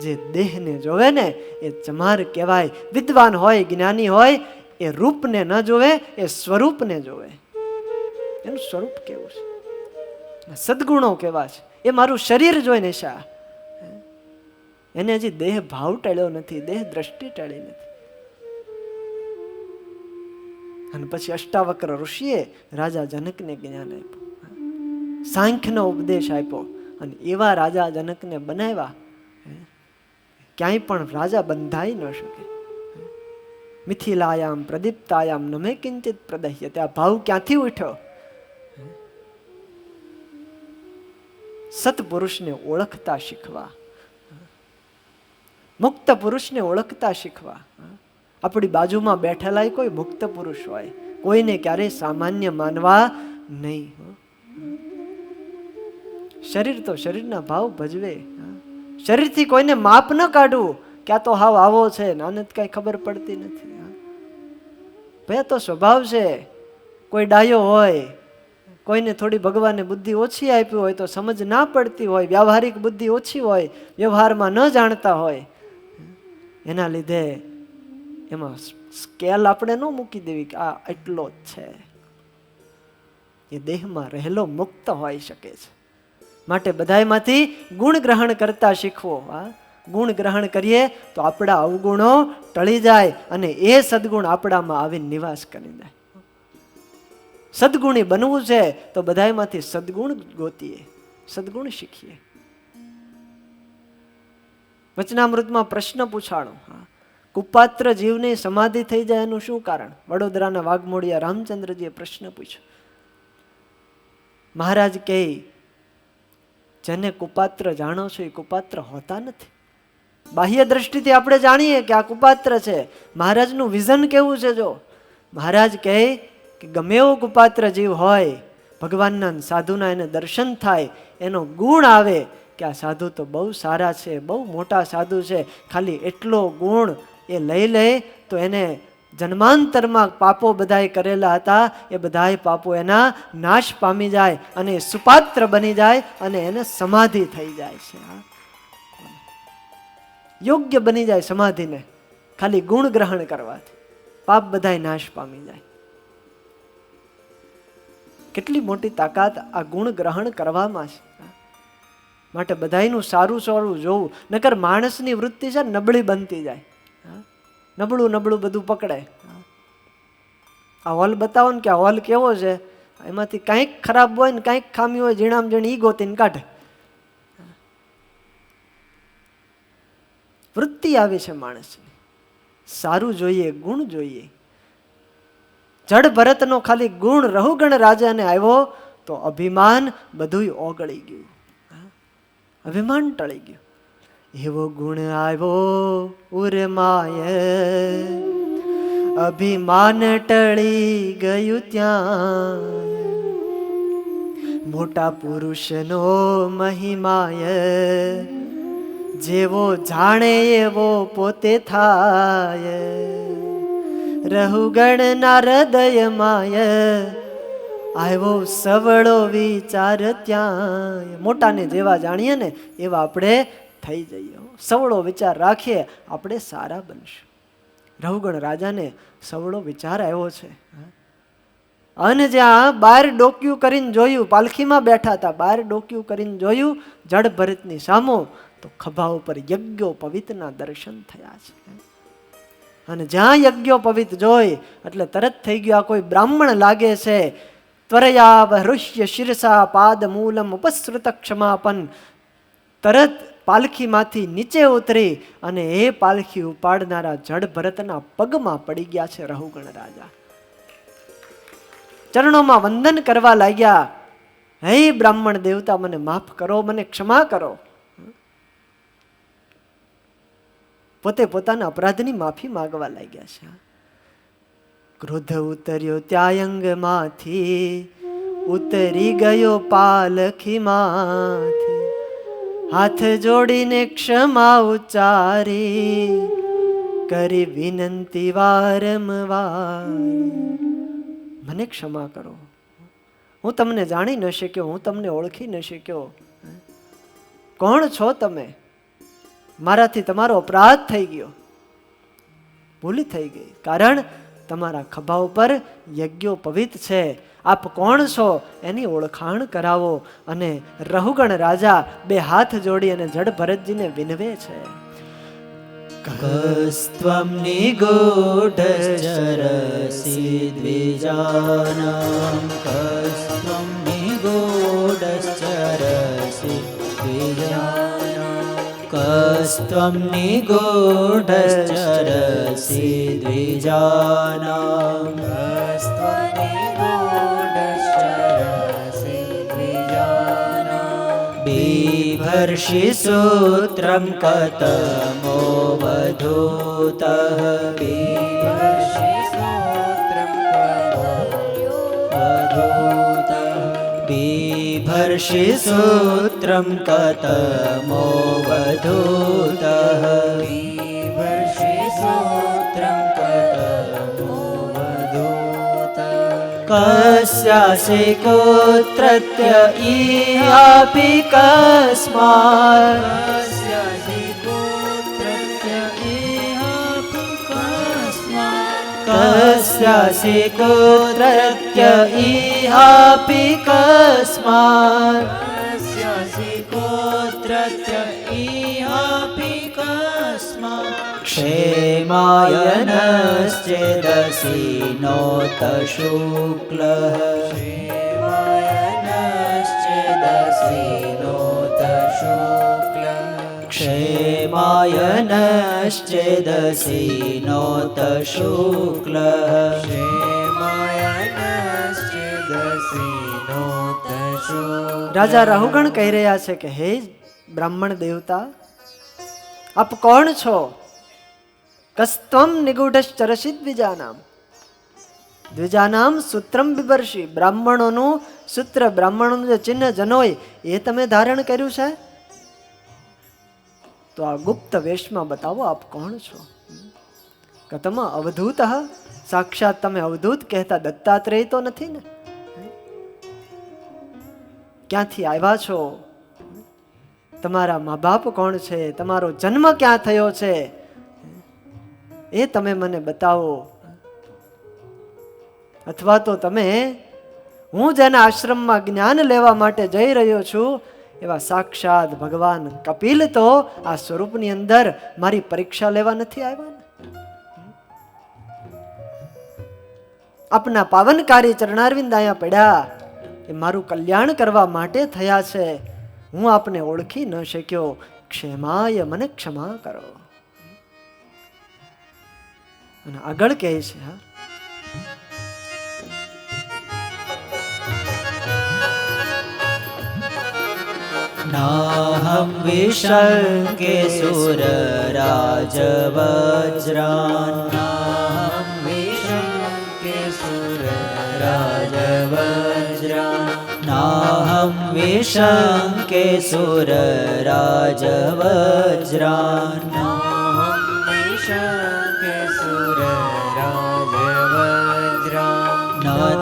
જે દેહને જોવે ને એ ચમાર કહેવાય. વિદ્વાન હોય, જ્ઞાની હોય, એ રૂપને ન જોવે, એ સ્વરૂપને જોવે. એનું સ્વરૂપ કેવું છે, સદગુણો કેવા છે, એ મારું શરીર જોઈને શા. એને હજી દેહ ભાવ ટળ્યો નથી, દેહ દ્રષ્ટિ ટળી નથી. અને પછી અષ્ટાવક્ર ઋષિએ રાજા જનકને જ્ઞાન આપ્યું, સાંખ્યનો ઉપદેશ આપ્યો. અને એવા રાજા જનકને બનાવ્યા, ક્યાંય પણ રાજા બંધાઈ ન શકે. મિથિલાયામ પ્રદીપ્તાયામ નમે કિંચિત પ્રદહ્ય. ત્યાં ભાવ ક્યાંથી ઉઠ્યો? સત્પુરુષને ઓળખતા શીખવા, મુક્ત પુરુષને ઓળખતા શીખવા. આપણી બાજુમાં બેઠેલા કોઈ મુક્ત પુરુષ હોય, કોઈને ક્યારેય સામાન્ય માનવા નહીં. શરીર તો શરીરના ભાવ ભજવે. શરીરથી કોઈને માપ ન કાઢવું કે આ તો હાવ આવો છે, નાને કઈ ખબર પડતી નથી. ભાઈ તો સ્વભાવ છે. કોઈ ડાયો હોય, કોઈને થોડી ભગવાને બુદ્ધિ ઓછી આપી હોય તો સમજ ના પડતી હોય, વ્યવહારિક બુદ્ધિ ઓછી હોય, વ્યવહારમાં ન જાણતા હોય, એના લીધે એમાં સ્કેલ આપણે ન મૂકી દેવી કે આ એટલો જ છે. એ દેહમાં રહેલો મુક્ત હોઈ શકે છે. માટે બધાયમાંથી ગુણ ગ્રહણ કરતા શીખવો. ગુણ ગ્રહણ કરીએ તો આપણા અવગુણો ટળી જાય અને એ સદગુણ આપણામાં આવીને નિવાસ કરી જાય. સદગુણી બનવું છે તો બધાયમાંથી સદગુણ ગોતીએ, સદગુણ શીખીએ. વચનામૃતમાં પ્રશ્ન પૂછાણો, કુપાત્ર જીવને સમાધિ થઈ જાય એનું શું કારણ? વડોદરાના વાઘમોડિયા રામચંદ્રજીએ પ્રશ્ન પૂછ્યો. મહારાજ કહે, જેને કુપાત્ર જાણો છો એ કુપાત્ર હોતા નથી. બાહ્ય દ્રષ્ટિથી આપણે જાણીએ કે આ કુપાત્ર છે. મહારાજનું વિઝન કેવું છે? જો મહારાજ કહે કે ગમે એવો કુપાત્ર જીવ હોય, ભગવાનના સાધુના એને દર્શન થાય, એનો ગુણ આવે કે આ સાધુ તો બહુ સારા છે, બહુ મોટા સાધુ છે, ખાલી એટલો ગુણ એ લઈ લે તો એને જન્માંતરમાં પાપો બધાય કરેલા હતા એ બધાય પાપો એના નાશ પામી જાય અને સુપાત્ર બની જાય અને એને સમાધિ થઈ જાય છે. યોગ્ય બની જાય સમાધિને ખાલી ગુણ ગ્રહણ કરવાથી. પાપ બધાય નાશ પામી જાય. કેટલી મોટી તાકાત આ ગુણ ગ્રહણ કરવામાં છે. માટે બધાયનું સારું સારું જોવું, નકર માણસની વૃત્તિ છે નબળી બનતી જાય. નબળું નબળું બધું પકડે. આ હોલ બતાવો ને કે આ હોલ કેવો છે, એમાંથી કંઈક ખરાબ હોય ને કંઈક ખામી હોય, ઝીણામ ઝીણી ઈ ગોતીને કાઢે. વૃત્તિ આવી છે માણસની. સારું જોઈએ, ગુણ જોઈએ. જડ ભરતનો ખાલી ગુણ રહુગણ રાજાને આવ્યો તો અભિમાન બધું ઓગળી ગયું, અભિમાન ટળી ગયું. એવો ગુણ આવ્યો ઉર્માય, અભિમાન ટળી ગયું ત્યાં. મોટા પુરુષનો મહિમાય, જેવો જાણે એવો પોતે થાય. રહુગણના હૃદયમાય, આવ્યો સવળો વિચાર ત્યાં. મોટાને જેવા જાણીએ ને એવા આપણે થઈ જઈએ. સવળો વિચાર રાખીએ આપણે સારા બનશું. રહુગણ રાજાને સવળો વિચાર આવ્યો છે. અને જ્યાં બહાર ડોક્યું કરીને જોયું, પાલખીમાં બેઠા હતા, બહાર ડોક્યું કરીને જોયું જડ ભરતની સામો, તો ખભા ઉપર યજ્ઞો પવિત્રના દર્શન થયા છે. અને જ્યાં યજ્ઞો પવિત્ર જોઈ એટલે તરત થઈ ગયું આ કોઈ બ્રાહ્મણ લાગે છે. ત્વરયા હૃષ્ય શિરસા પાદ મૂલમ ઉપસૃત ક્ષમાપન. તરત પાલખીમાંથી નીચે ઉતરી અને એ પાલખી ઉપાડનારા જડ ભરતના પગમાં પડી ગયા છે. રહુગણ રાજા ચરણોમાં વંદન કરવા લાગ્યા. હે બ્રાહ્મણ દેવતા, મને માફ કરો, મને ક્ષમા કરો. પોતે પોતાના અપરાધની માફી માંગવા લાગ્યા છે. ક્રોધ ઉતર્યો ત્યાયંગમાંથી, ઉતરી ગયો પાલખીમાંથી, હાથ જોડીને ક્ષમા ઉચ્ચારી, કરી વિનંતી વારંવાર, મને ક્ષમા કરો, હું તમને જાણી ન શક્યો, હું તમને ઓળખી ન શક્યો. કોણ છો તમે? મારાથી તમારો અપરાધ થઈ ગયો, ભૂલ થઈ ગઈ. કારણ તમારા ખભા ઉપર યજ્ઞો પવિત છે. આપ કોણ છો એની ઓળખાણ કરાવો. અને રહુગણ રાજા બે હાથ જોડી અને જડ ભરતજીને વિનવે છે. કસ્ત્વં નિગૂઢશ્ચરસી દ્વિજાનાં, કસ્ત્વં નિગૂઢશ્ચરસી દ્વિજાનાં, કસ્ત્વં નિગૂઢશ્ચરસી દ્વિજાનાં, કસ્ત્વં નિગૂઢશ્ચરસી દ્વિજાનાં, બિભર્ષિ સૂત્રં કતમો વધૂતઃ, બિભર્ષિ સૂત્રં વધૂતઃ, બિભર્ષિ સૂત્રં કતમો વધૂતઃ, બિભર્ષિ સૂત્રં કતમો વધૂતઃ, કસ્યાસि ગોત્રત્ય ઇહાપि કસ્માत्, કસ્યાસि ગોત્રત્ય ઇહાપि કસ્માत्, કસ્યાસि ગોત્રત્ય ઇહાપि કસ્માत्, કસ્યાસि ગોત્રત્ય ઇહાપि કસ્માत्, ક્ષેમાયનશ્ચેદસી નોત શુક્લઃ, ક્ષેમાયનશ્ચેદસી નોત શુક્લઃ, ક્ષેમાયનશ્ચેદસી નોત શુક્લઃ, ક્ષેમાયનશ્ચેદસી નોત શુક્લઃ. રાજા રહુગણ કહી રહ્યા છે કે હે બ્રાહ્મણ દેવતા, આપ કોણ છો? કસ્ત્વમ નિગૂઢશ્ચરસી દ્વિજાનામ, દ્વિજાનામ સૂત્રમ બિભર્ષિ, બ્રાહ્મણોનું સૂત્ર, બ્રાહ્મણોનું જે ચિહ્ન જનોય એ તમે ધારણ કર્યું છે. તો આ ગુપ્ત વેશમાં બતાવો આપ કોણ છો. કતમ અવધૂત, સાક્ષાત તમે અવધૂત કહેતા દત્તાત્રેય તો નથી ને? ક્યાંથી આવ્યા છો? તમારા મા બાપ કોણ છે? તમારો જન્મ ક્યાં થયો છે એ તમે મને બતાવો. અથવા તો તમે, હું જેના આશ્રમમાં જ્ઞાન લેવા માટે જઈ રહ્યો છું એવા સાક્ષાત ભગવાન કપિલ તો આ સ્વરૂપની અંદર મારી પરીક્ષા લેવા નથી આવ્યા ને? આપના પાવનકારી ચરણારવિંદ અહીંયા પડ્યા એ મારું કલ્યાણ કરવા માટે થયા છે. હું આપને ઓળખી ન શક્યો, ક્ષમાય, મને ક્ષમા કરો. અને આગળ કહે છે, નાહં વિશંકે સુરરાજવજ્રાન, નાહં વિશંકે સુરરાજવજ્રાન, નાહં વિશંકે સુરરાજવજ્રાન, નાહં વિશંકે સુરરાજવજ્રાન,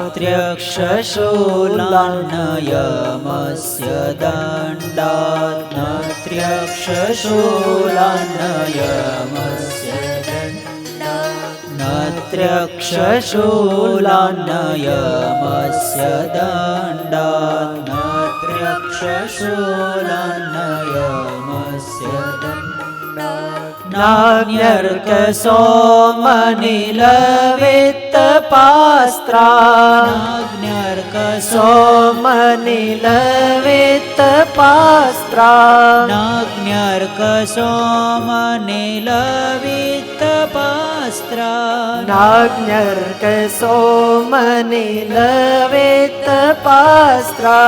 નત્ર્યક્ષશૂલાન્નયમસ્ય દંડાत्, નત્ર્યક્ષશૂલાન્નયમસ્ય દંડાत्, નત્ર્યક્ષશૂલાન્નયમસ્ય દંડાत्, નત્ર્યક્ષશૂલાન્નયમસ્ય દંડાत्, નાગ્ન્યર્કસોમનિલવિત્તપાસ્ત્રા, નાગ્ન્યર્કસોમનિલવિત્તપાસ્ત્રા, નાગ્ન્યર્કસોમનિલવિત્તપાસ્ત્રા, नाग्न्यर्क सोमनि लवेत पास्त्रा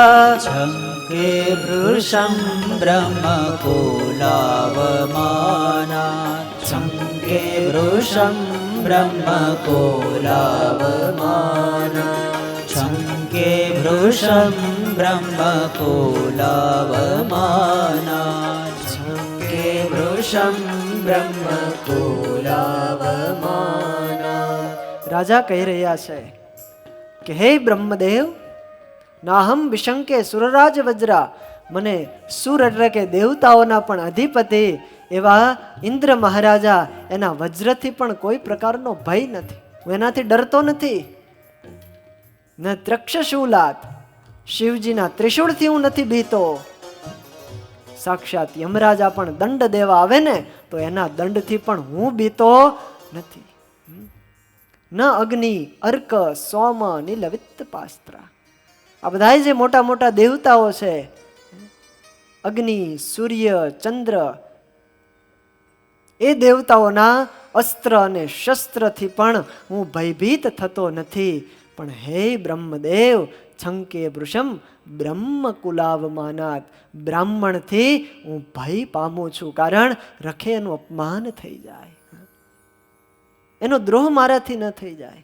छङ्के वृषं ब्रह्मकुलावमानात् छङ्के वृषं ब्रह्मकुलावमानात् छङ्के वृषं ब्रह्मकुलावमानात् छङ्के वृषं ब्रह्मकुलावमानात्। રાજા કહી રહ્યા છે કે હે બ્રહ્મદેવ, નાહમ વિશંકે સુરરાજ વજ્રા, મને સુર એટલે કે દેવતાઓના પણ અધિપતિ એવા ઇન્દ્ર મહારાજા એના વજ્રથી પણ કોઈ પ્રકારનો ભય નથી, હું એનાથી ડરતો નથી. ન ત્રક્ષશૂલાત, શિવજીના ત્રિશૂળથી હું નથી બીતો. સાક્ષાત યમરાજા પણ દંડ દેવા આવે ને તો એના દંડથી પણ હું બીતો નથી. ન અગ્નિ અર્ક સોમ નીલવિત્ત પાસ્ત્રા, આ બધા જે મોટા મોટા દેવતાઓ છે, અગ્નિ સૂર્ય ચંદ્ર, એ દેવતાઓના અસ્ત્ર અને શસ્ત્રથી પણ હું ભયભીત થતો નથી. પણ હે બ્રહ્મદેવ, છંકે વૃષમ બ્રહ્મકુલાવમાનાત, બ્રાહ્મણથી હું ભય પામું છું, કારણ રખે એનું અપમાન થઈ જાય, એનો દ્રોહ મારાથી ન થઈ જાય.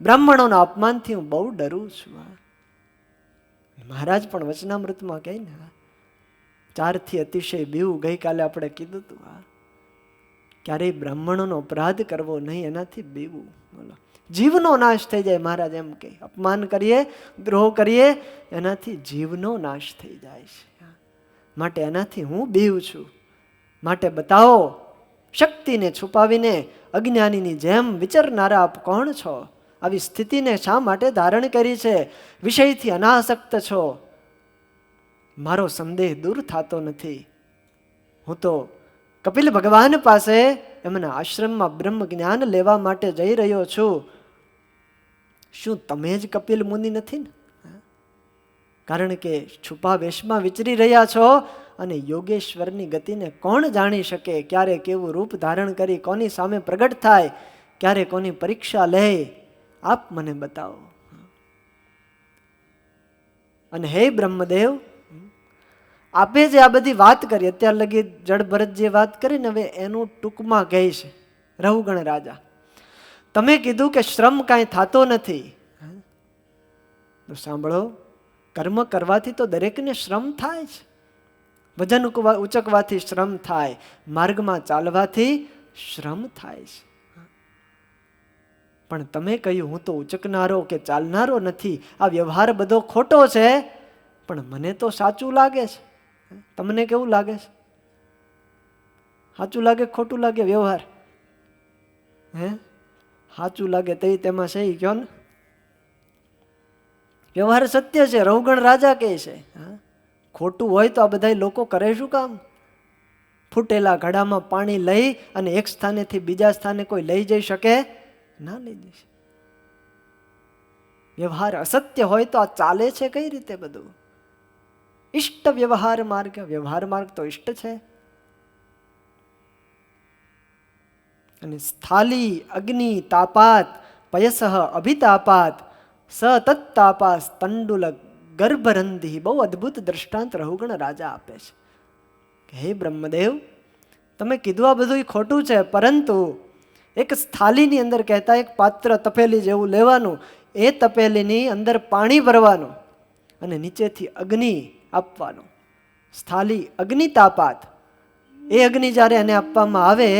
બ્રાહ્મણોના અપમાનથી હું બહુ ડરું છું. મહારાજ પણ વચનામૃતમાં કહે ને, 4થી અતિશય બીવું, ગઈકાલે આપણે કીધું હતું, ક્યારેય બ્રાહ્મણોનો અપરાધ કરવો નહીં, એનાથી બીવું. બોલો, જીવનો નાશ થઈ જાય. મહારાજ એમ કે અપમાન કરીએ, દ્રોહ કરીએ, એનાથી જીવનો નાશ થઈ જાય છે. માટે એનાથી હું બીવું છું. માટે બતાવો, શક્તિને છુપાવીને અજ્ઞાનીની જેમ વિચરનારા આપ કોણ છો? આવી સ્થિતિને શા માટે ધારણ કરી છે? વિષયથી અનાસક્ત છો. મારો સંદેહ દૂર થતો નથી. હું તો કપિલ ભગવાન પાસે એમના આશ્રમમાં બ્રહ્મ જ્ઞાન લેવા માટે જઈ રહ્યો છું. શું તમે જ કપિલ મુનિ નથી ને? કારણ કે છુપા વેશમાં વિચરી રહ્યા છો, અને યોગેશ્વરની ગતિને કોણ જાણી શકે? ક્યારે કેવું રૂપ ધારણ કરી કોની સામે પ્રગટ થાય, ક્યારે કોની પરીક્ષા લે, આપ મને બતાવો. અને હે બ્રહ્મદેવ, આપે જે આ બધી વાત કરી, અત્યાર લગી જડ ભરત જે વાત કરી ને, હવે એનું ટૂંકમાં કહે છે રહુગણ રાજા. તમે કીધું કે શ્રમ કાંઈ થતો નથી. તો સાંભળો, કર્મ કરવાથી તો દરેકને શ્રમ થાય છે. વજન ઉચકવાથી શ્રમ થાય, માર્ગમાં ચાલવાથી શ્રમ થાય છે. પણ તમે કહ્યું હું તો ઉચકનારો કે ચાલનારો નથી, આ વ્યવહાર બધો ખોટો છે. પણ મને તો સાચું લાગે છે. તમને કેવું લાગે છે? સાચું લાગે ખોટું લાગે વ્યવહાર? સાચું લાગે તે તેમાં સહી કયો ને. વ્યવહાર સત્ય છે, રવગણ રાજા કહે છે. ખોટું હોય તો આ બધા લોકો કરે શું કામ? ફૂટેલા ઘડામાં પાણી લઈ અને એક સ્થાનેથી બીજા સ્થાને કોઈ લઈ જઈ શકે? ના લઈ જઈ શકે. વ્યવહાર અસત્ય હોય તો આ ચાલે છે કઈ રીતે બધું? ઇષ્ટ વ્યવહાર માર્ગ, વ્યવહાર માર્ગ તો ઇષ્ટ છે. અને સ્થાલી અગ્નિ તાપાત પયસઃ અભિતાપાત સતત તાપાસ તંડુલ ગર્ભરંધી. બહુ અદ્ભુત દ્રષ્ટાંત રહુગણ રાજા આપે છે કે હે બ્રહ્મદેવ, તમે કીધું આ બધું ખોટું છે, પરંતુ એક સ્થાલીની અંદર કહેતા એક પાત્ર તપેલી જેવું લેવાનું, એ તપેલીની અંદર પાણી ભરવાનું અને નીચેથી અગ્નિ આપવાનું. સ્થાલી અગ્નિ તાપાત, એ અગ્નિ જ્યારે એને આપવામાં આવે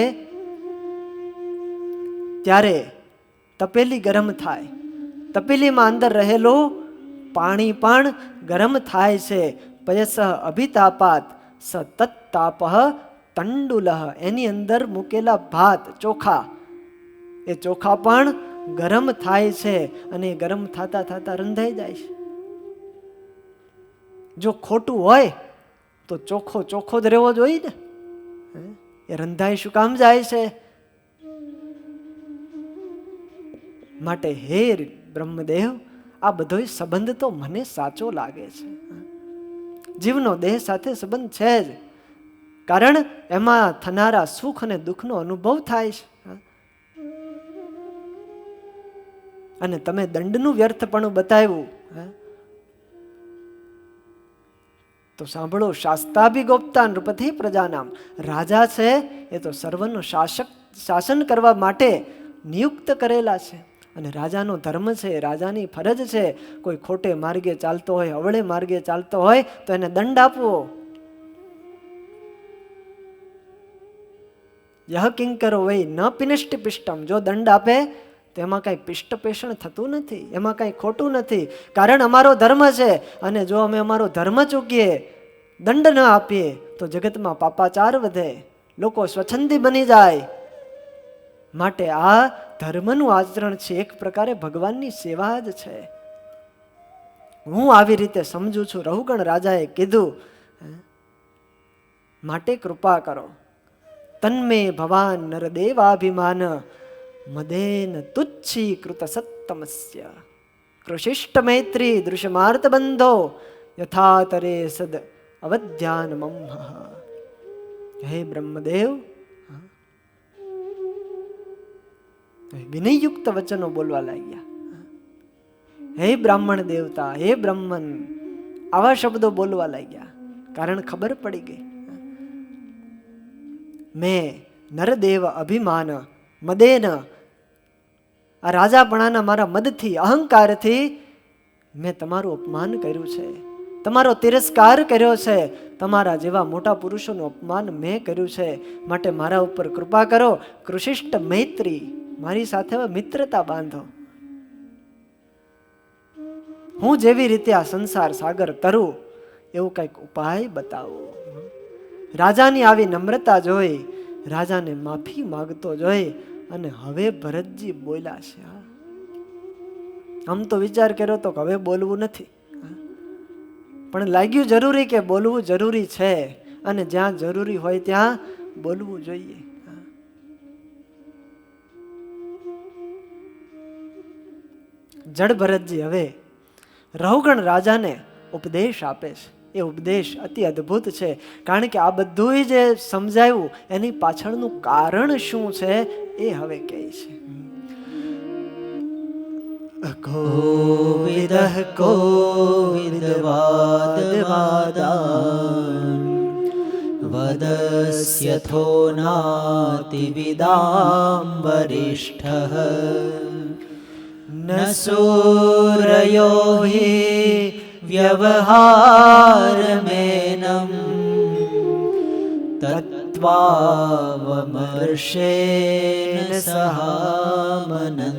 ત્યારે તપેલી ગરમ થાય. તપેલીમાં અંદર રહેલું પાણી પણ ગરમ થાય છે. પયસઃ અભિતાપાત સતત તાપઃ તંડુલઃ, એની અંદર મૂકેલા ભાત ચોખા, એ ચોખા પણ ગરમ થાય છે અને ગરમ થતા થતા રંધાઈ જાય છે. જો ખોટું હોય તો ચોખ્ખો ચોખ્ખો જ રહેવો જોઈએ ને, એ રંધાઈ શું કામ જાય છે? માટે હે બ્રહ્મદેવ, આ બધો સંબંધ તો મને સાચો લાગે છે. જીવનો દેહ સાથે સંબંધ છે જ, કારણ એમાં થનારા સુખ અને દુઃખનો અનુભવ થાય છે. અને તમે દંડનું વ્યર્થપણું બતાવ્યું. તો સાંભળો, શાસ્ત્રાભિ ગોપ્તા નૃપતિ પ્રજાનામ. રાજા છે એ તો સર્વનો શાસન કરવા માટે નિયુક્ત કરેલા છે. અને રાજાનો ધર્મ છે, રાજાની ફરજ છે, કોઈ ખોટે માર્ગે ચાલતો હોય, અવળે માર્ગે ચાલતો હોય તો એને દંડ આપવો. યહ કિંકરો વૈ ન પિનષ્ટિ પિષ્ટમ. જો દંડ આપે તો એમાં કાંઈ પિષ્ટ પેષણ થતું નથી, એમાં કાંઈ ખોટું નથી. કારણ અમારો ધર્મ છે. અને જો અમે અમારો ધર્મ ચૂકીએ, દંડ ન આપીએ, તો જગતમાં પાપાચાર વધે, લોકો સ્વચ્છંદી બની જાય. માટે આ ધર્મનું આચરણ છે, એક પ્રકારે ભગવાનની સેવા જ છે. હું આવી રીતે સમજુ છું. રહુગણ રાજાએ કીધું, માટે કૃપા કરો. તન્મે ભવાન નરદેવાભિમાન મદેન તુચ્છી કૃત સત્તમસ્ય કૃશિષ્ટ મૈત્રી દૃશ્યમાર્ત બંધો યથાતરે સદ અવધ્યાન મમ્હ. હે બ્રહ્મદેવ, વિનયયુક્ત વચનો બોલવા લાગ્યા. હે બ્રાહ્મણ દેવતા, હે બ્રહ્મન, આવા શબ્દો બોલવા લાગ્યા. કારણ ખબર પડી ગઈ, મેં નરદેવ અભિમાન મદેન, આ રાજાપણાના મારા મદથી, અહંકારથી મેં તમારું અપમાન કર્યું છે, તમારો તિરસ્કાર કર્યો છે, તમારા જેવા મોટા પુરુષોનું અપમાન મેં કર્યું છે. માટે મારા ઉપર કૃપા કરો. કૃશિષ્ટ મૈત્રી, મારી સાથે મિત્રતા બાંધો. હું જેવી રીતે આ સંસાર સાગર તરું એવું કંઈક ઉપાય બતાવો. રાજાની આવી નમ્રતા જોઈ, રાજાને માફી માંગતો જોઈ અને હવે ભરતજી બોલ્યા છે. આમ તો વિચાર કર્યો તો હવે બોલવું નથી, પણ લાગ્યું જરૂરી કે બોલવું જરૂરી છે. અને જ્યાં જરૂરી હોય ત્યાં બોલવું જોઈએ. જડ ભરતજી હવે રહુગણ રાજાને ઉપદેશ આપે છે. એ ઉપદેશ અતિ અદ્ભુત છે. કારણ કે આ બધું જે સમજાયું એની પાછળનું કારણ શું છે એ હવે કહે છે. કોવિદઃ કોવિદવાદવાદાન વદસ્યથો નાતિવિદાં વરિષ્ઠઃ ન સૂરયો હિ વ્યવહારમેનં તત્વાવમર્ષેન સહામનંતી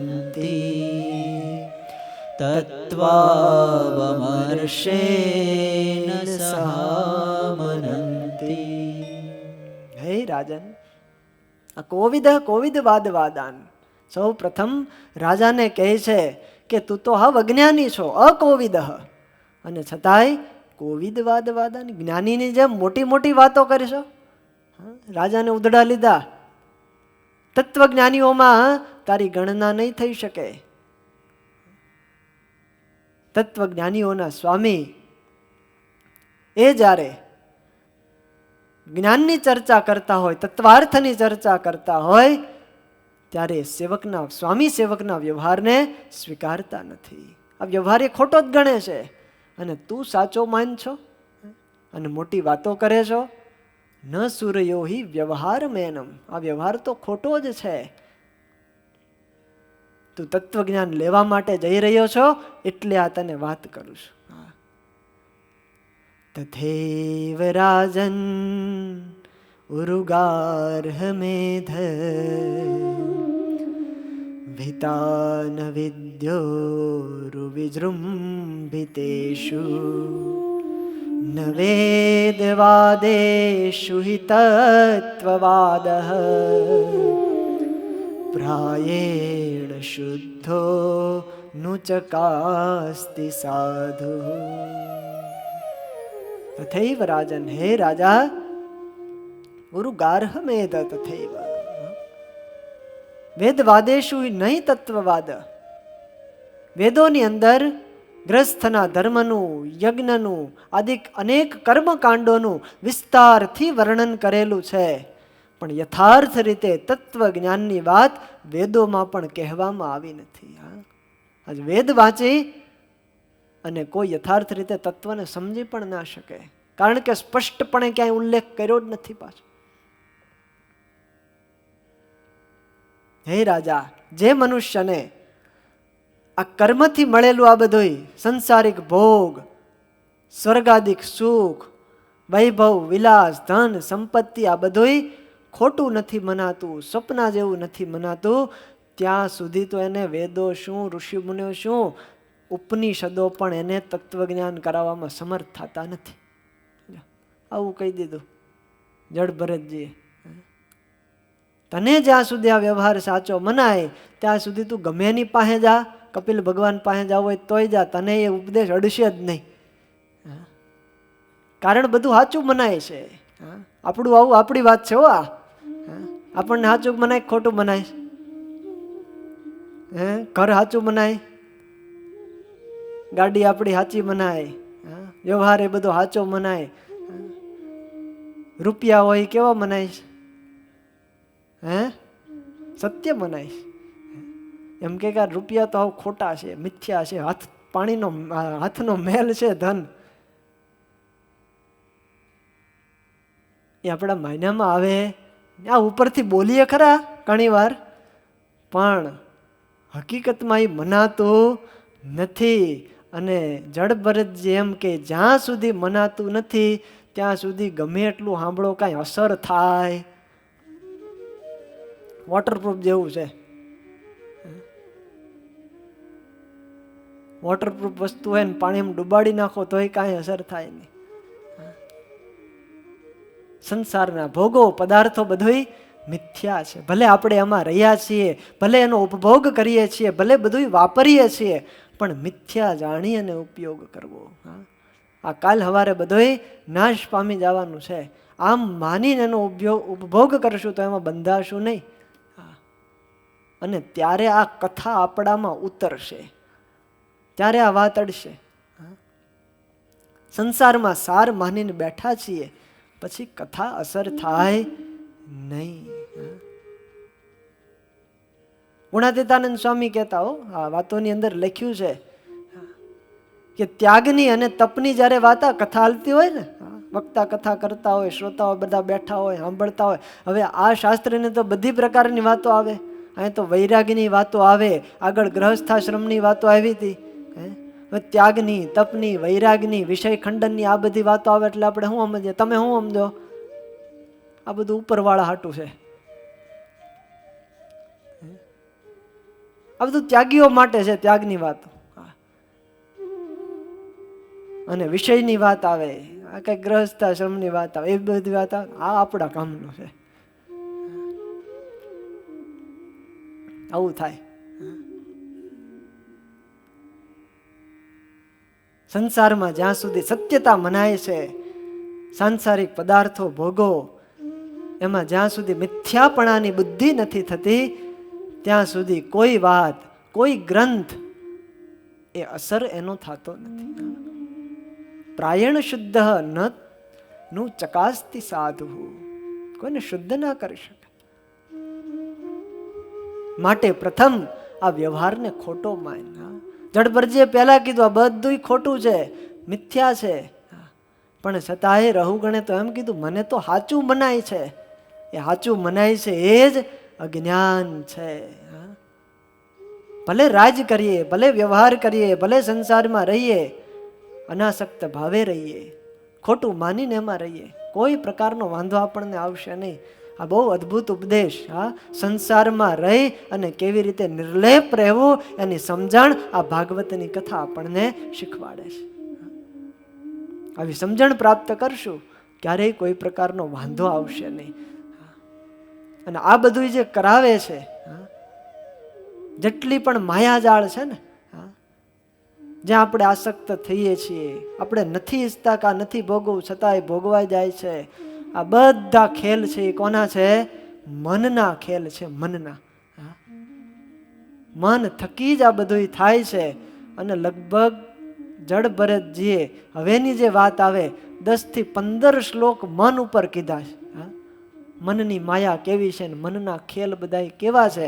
તત્વાવમર્ષેન સહામનંતી. હે રાજન, આ કોવિદ વાદવાદાન સૌ પ્રથમ રાજાને કહે છે કે તું તો હવ અજ્ઞાની છો, અકોવિદ, અને છતાંય કોવિદ વાદવાદાન, જ્ઞાનીની જેમ મોટી મોટી વાતો કરશો. રાજાને ઉધડા લીધા. તત્વજ્ઞાનીઓમાં તારી ગણના નહીં થઈ શકે. તત્વજ્ઞાનીઓના સ્વામી એ જ્યારે જ્ઞાનની ચર્ચા કરતા હોય, તત્વાર્થની ચર્ચા કરતા હોય, ત્યારે સ્વામી સેવકના વ્યવહારને સ્વીકારતા નથી. આ વ્યવહાર એ ખોટો જ ગણે છે. અને તું સાચો માન છો અને મોટી વાતો કરે છો. ન સૂર્યો હિ વ્યવહાર મેનમ, આ વ્યવહાર તો ખોટો જ છે. તું તત્વજ્ઞાન લેવા માટે જઈ રહ્યો છો એટલે આ તને વાત કરું છું. તથૈવ રાજન ઉરુગાર્હ મેધ વિતાન વિદ્યોરુવિજૃંભિતેષુ ન વેદવાદેષુ હિ તત્વવાદઃ પ્રાયેણ શુદ્ધો નુચકાસ્તિ સાધુ. તથૈવ રાજન, હે રાજા, ઉરુગાર્હ મેધ તથૈવ વેદવાદેશુ નહીં તત્વવાદ. વેદોની અંદર ગ્રસ્થના ધર્મનું, યજ્ઞનું, આદિક અનેક કર્મકાંડોનું વિસ્તારથી વર્ણન કરેલું છે. પણ યથાર્થ રીતે તત્વજ્ઞાનની વાત વેદોમાં પણ કહેવામાં આવી નથી. આજ વેદ વાંચી અને કોઈ યથાર્થ રીતે તત્વને સમજી પણ ના શકે, કારણ કે સ્પષ્ટપણે ક્યાંય ઉલ્લેખ કર્યો જ નથી પાછો. હે રાજા, જે મનુષ્યને આ કર્મથી મળેલું આ બધું સંસારિક ભોગ, સ્વર્ગાદિક સુખ, વૈભવ, વિલાસ, ધન, સંપત્તિ આ બધું ખોટું નથી મનાતું, સપના જેવું નથી મનાતું, ત્યાં સુધી તો એને વેદો શું, ઋષિ મુનિઓ શું, ઉપનિષદો પણ એને તત્વજ્ઞાન કરાવવામાં સમર્થ થતા નથી. આવું કહી દીધું જડ ભરતજીએ. તને જ્યાં સુધી આ વ્યવહાર સાચો મનાય ત્યાં સુધી તું ગમે એની પાસે જા, કપિલ ભગવાન પાસે જાવ હોય તોય જા, તને એ ઉપદેશ અડશે જ નહીં. કારણ બધું સાચું મનાય છે. આપણું આવું આપણી વાત છે. હો આ આપણને સાચું મનાય ખોટું મનાય? ઘર સાચું મનાય, ગાડી આપણી સાચી મનાય, વ્યવહાર એ બધો સાચો મનાય, રૂપિયા હોય કેવા મનાય? સત્ય મનાય. એમ કે રૂપિયા તો ખોટા છે, મિથ્યા છે, હાથનો મેલ છે ધન. એ આપણા માયનામાં આવે, આ ઉપરથી બોલીએ ખરા ઘણી વાર, પણ હકીકતમાં એ મનાતું નથી. અને જડ ભરતજી એમ કે જ્યાં સુધી મનાતું નથી ત્યાં સુધી ગમે એટલું સાંભળો કાંઈ અસર થાય? વોટરપ્રૂફ જેવું છે. વોટરપ્રૂફ વસ્તુ હોય ને પાણીમાં ડુબાડી નાખો તોય કાંઈ અસર થાય નહીં. સંસારના ભોગો પદાર્થો બધું મિથ્યા છે. ભલે આપણે એમાં રહ્યા છીએ, ભલે એનો ઉપભોગ કરીએ છીએ, ભલે બધું વાપરીએ છીએ, પણ મિથ્યા જાણી અને ઉપયોગ કરવો. આ કાલ સવારે બધોય નાશ પામી જવાનું છે. આમ માનીને એનો ઉપભોગ કરશું તો એમાં બંધાશું નહીં. અને ત્યારે આ કથા આપણામાં ઉતરશે, ત્યારે આ વાત અડશે. સંસારમાં સાર માનીને બેઠા છીએ, પછી કથા અસર થાય નહીં. ગુણાતીતાનંદ સ્વામી કહેતા, હો આ વાતોની અંદર લખ્યું છે કે ત્યાગની અને તપની જ્યારે વાતા કથા હાલતી હોય ને, વક્તા કથા કરતા હોય, શ્રોતાઓ બધા બેઠા હોય, સાંભળતા હોય. હવે આ શાસ્ત્રની તો બધી પ્રકારની વાતો આવે. અહીં તો વૈરાગીની વાતો આવે, આગળ ગ્રહસ્થાશ્રમની વાતો આવી હતી. ત્યાગની, તપની, વૈરાગની, વિષય ખંડનની આ બધી વાતો આવે એટલે આપણે શું સમજીએ? તમે શું સમજો? આ બધું ઉપરવાળા હાટું છે. આ બધું ત્યાગીઓ માટે છે, ત્યાગની વાતો. અને વિષયની વાત આવે, આ કઈ ગ્રહસ્થાશ્રમની વાત આવે, એ બધી વાત આવે, આ આપણા કામનું છે. આવું થાય. સંસારમાં જ્યાં સુધી સત્યતા મનાય છે, સાંસારિક પદાર્થો ભોગો, એમાં જ્યાં સુધી મિથ્યાપણાની બુદ્ધિ નથી થતી ત્યાં સુધી કોઈ વાત, કોઈ ગ્રંથ એ અસર એનો થતો નથી. પ્રાયણ શુદ્ધ નું ચકાસ્તી સાધુ, કોઈને શુદ્ધ ના કરી શકે. માટે પ્રથમ આ વ્યવહારને ખોટો માન. જડભરજીએ પહેલા કીધું આ બધું ખોટું છે, મિથ્યા છે, પણ છતાંય રહુગણે તો એમ કીધું મને તો સાચું મનાય છે. એ સાચું મનાય છે એ જ અજ્ઞાન છે. ભલે રાજ કરીએ, ભલે વ્યવહાર કરીએ, ભલે સંસારમાં રહીએ, અનાસક્ત ભાવે રહીએ, ખોટું માનીને એમાં રહીએ, કોઈ પ્રકારનો વાંધો આપણને આવશે નહીં. આ બહુ અદ્ભુત ઉપદેશ. સંસારમાં રહી અને કેવી રીતે નિર્લેપ રહેવું એની સમજણ આ ભાગવતની કથા આપણને શીખવાડે છે. આવી સમજણ પ્રાપ્ત કરશું ક્યારેય કોઈ પ્રકારનો વાંધો આવશે નહીં. અને આ બધું જે કરાવે છે, જેટલી પણ માયાજાળ છે ને, જ્યાં આપણે આસક્ત થઈએ છીએ, આપણે નથી ઈચ્છતા કે નથી ભોગવું, છતાંય ભોગવાઈ જાય છે. આ બધા ખેલ છે એ કોના છે? મનના ખેલ છે. મનના મન થકી જ આ બધું થાય છે. અને લગભગ જડ ભરતજીએ હવેની જે વાત આવે 10 થી 15 શ્લોક મન ઉપર કીધા છે. મનની માયા કેવી છે, મનના ખેલ બધા કેવા છે.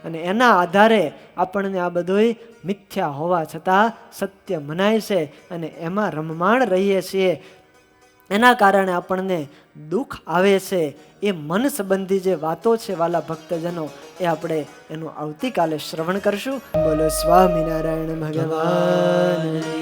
અને એના આધારે આપણને આ બધુંય મિથ્યા હોવા છતાં સત્ય મનાય છે અને એમાં રમમાણ રહીએ છીએ. એના કારણે આપણને દુઃખ આવે છે. એ મન સંબંધી જે વાતો છે વાલા ભક્તજનો, એ આપણે એનું આવતીકાલે શ્રવણ કરશું. બોલો સ્વામિનારાયણ ભગવાન.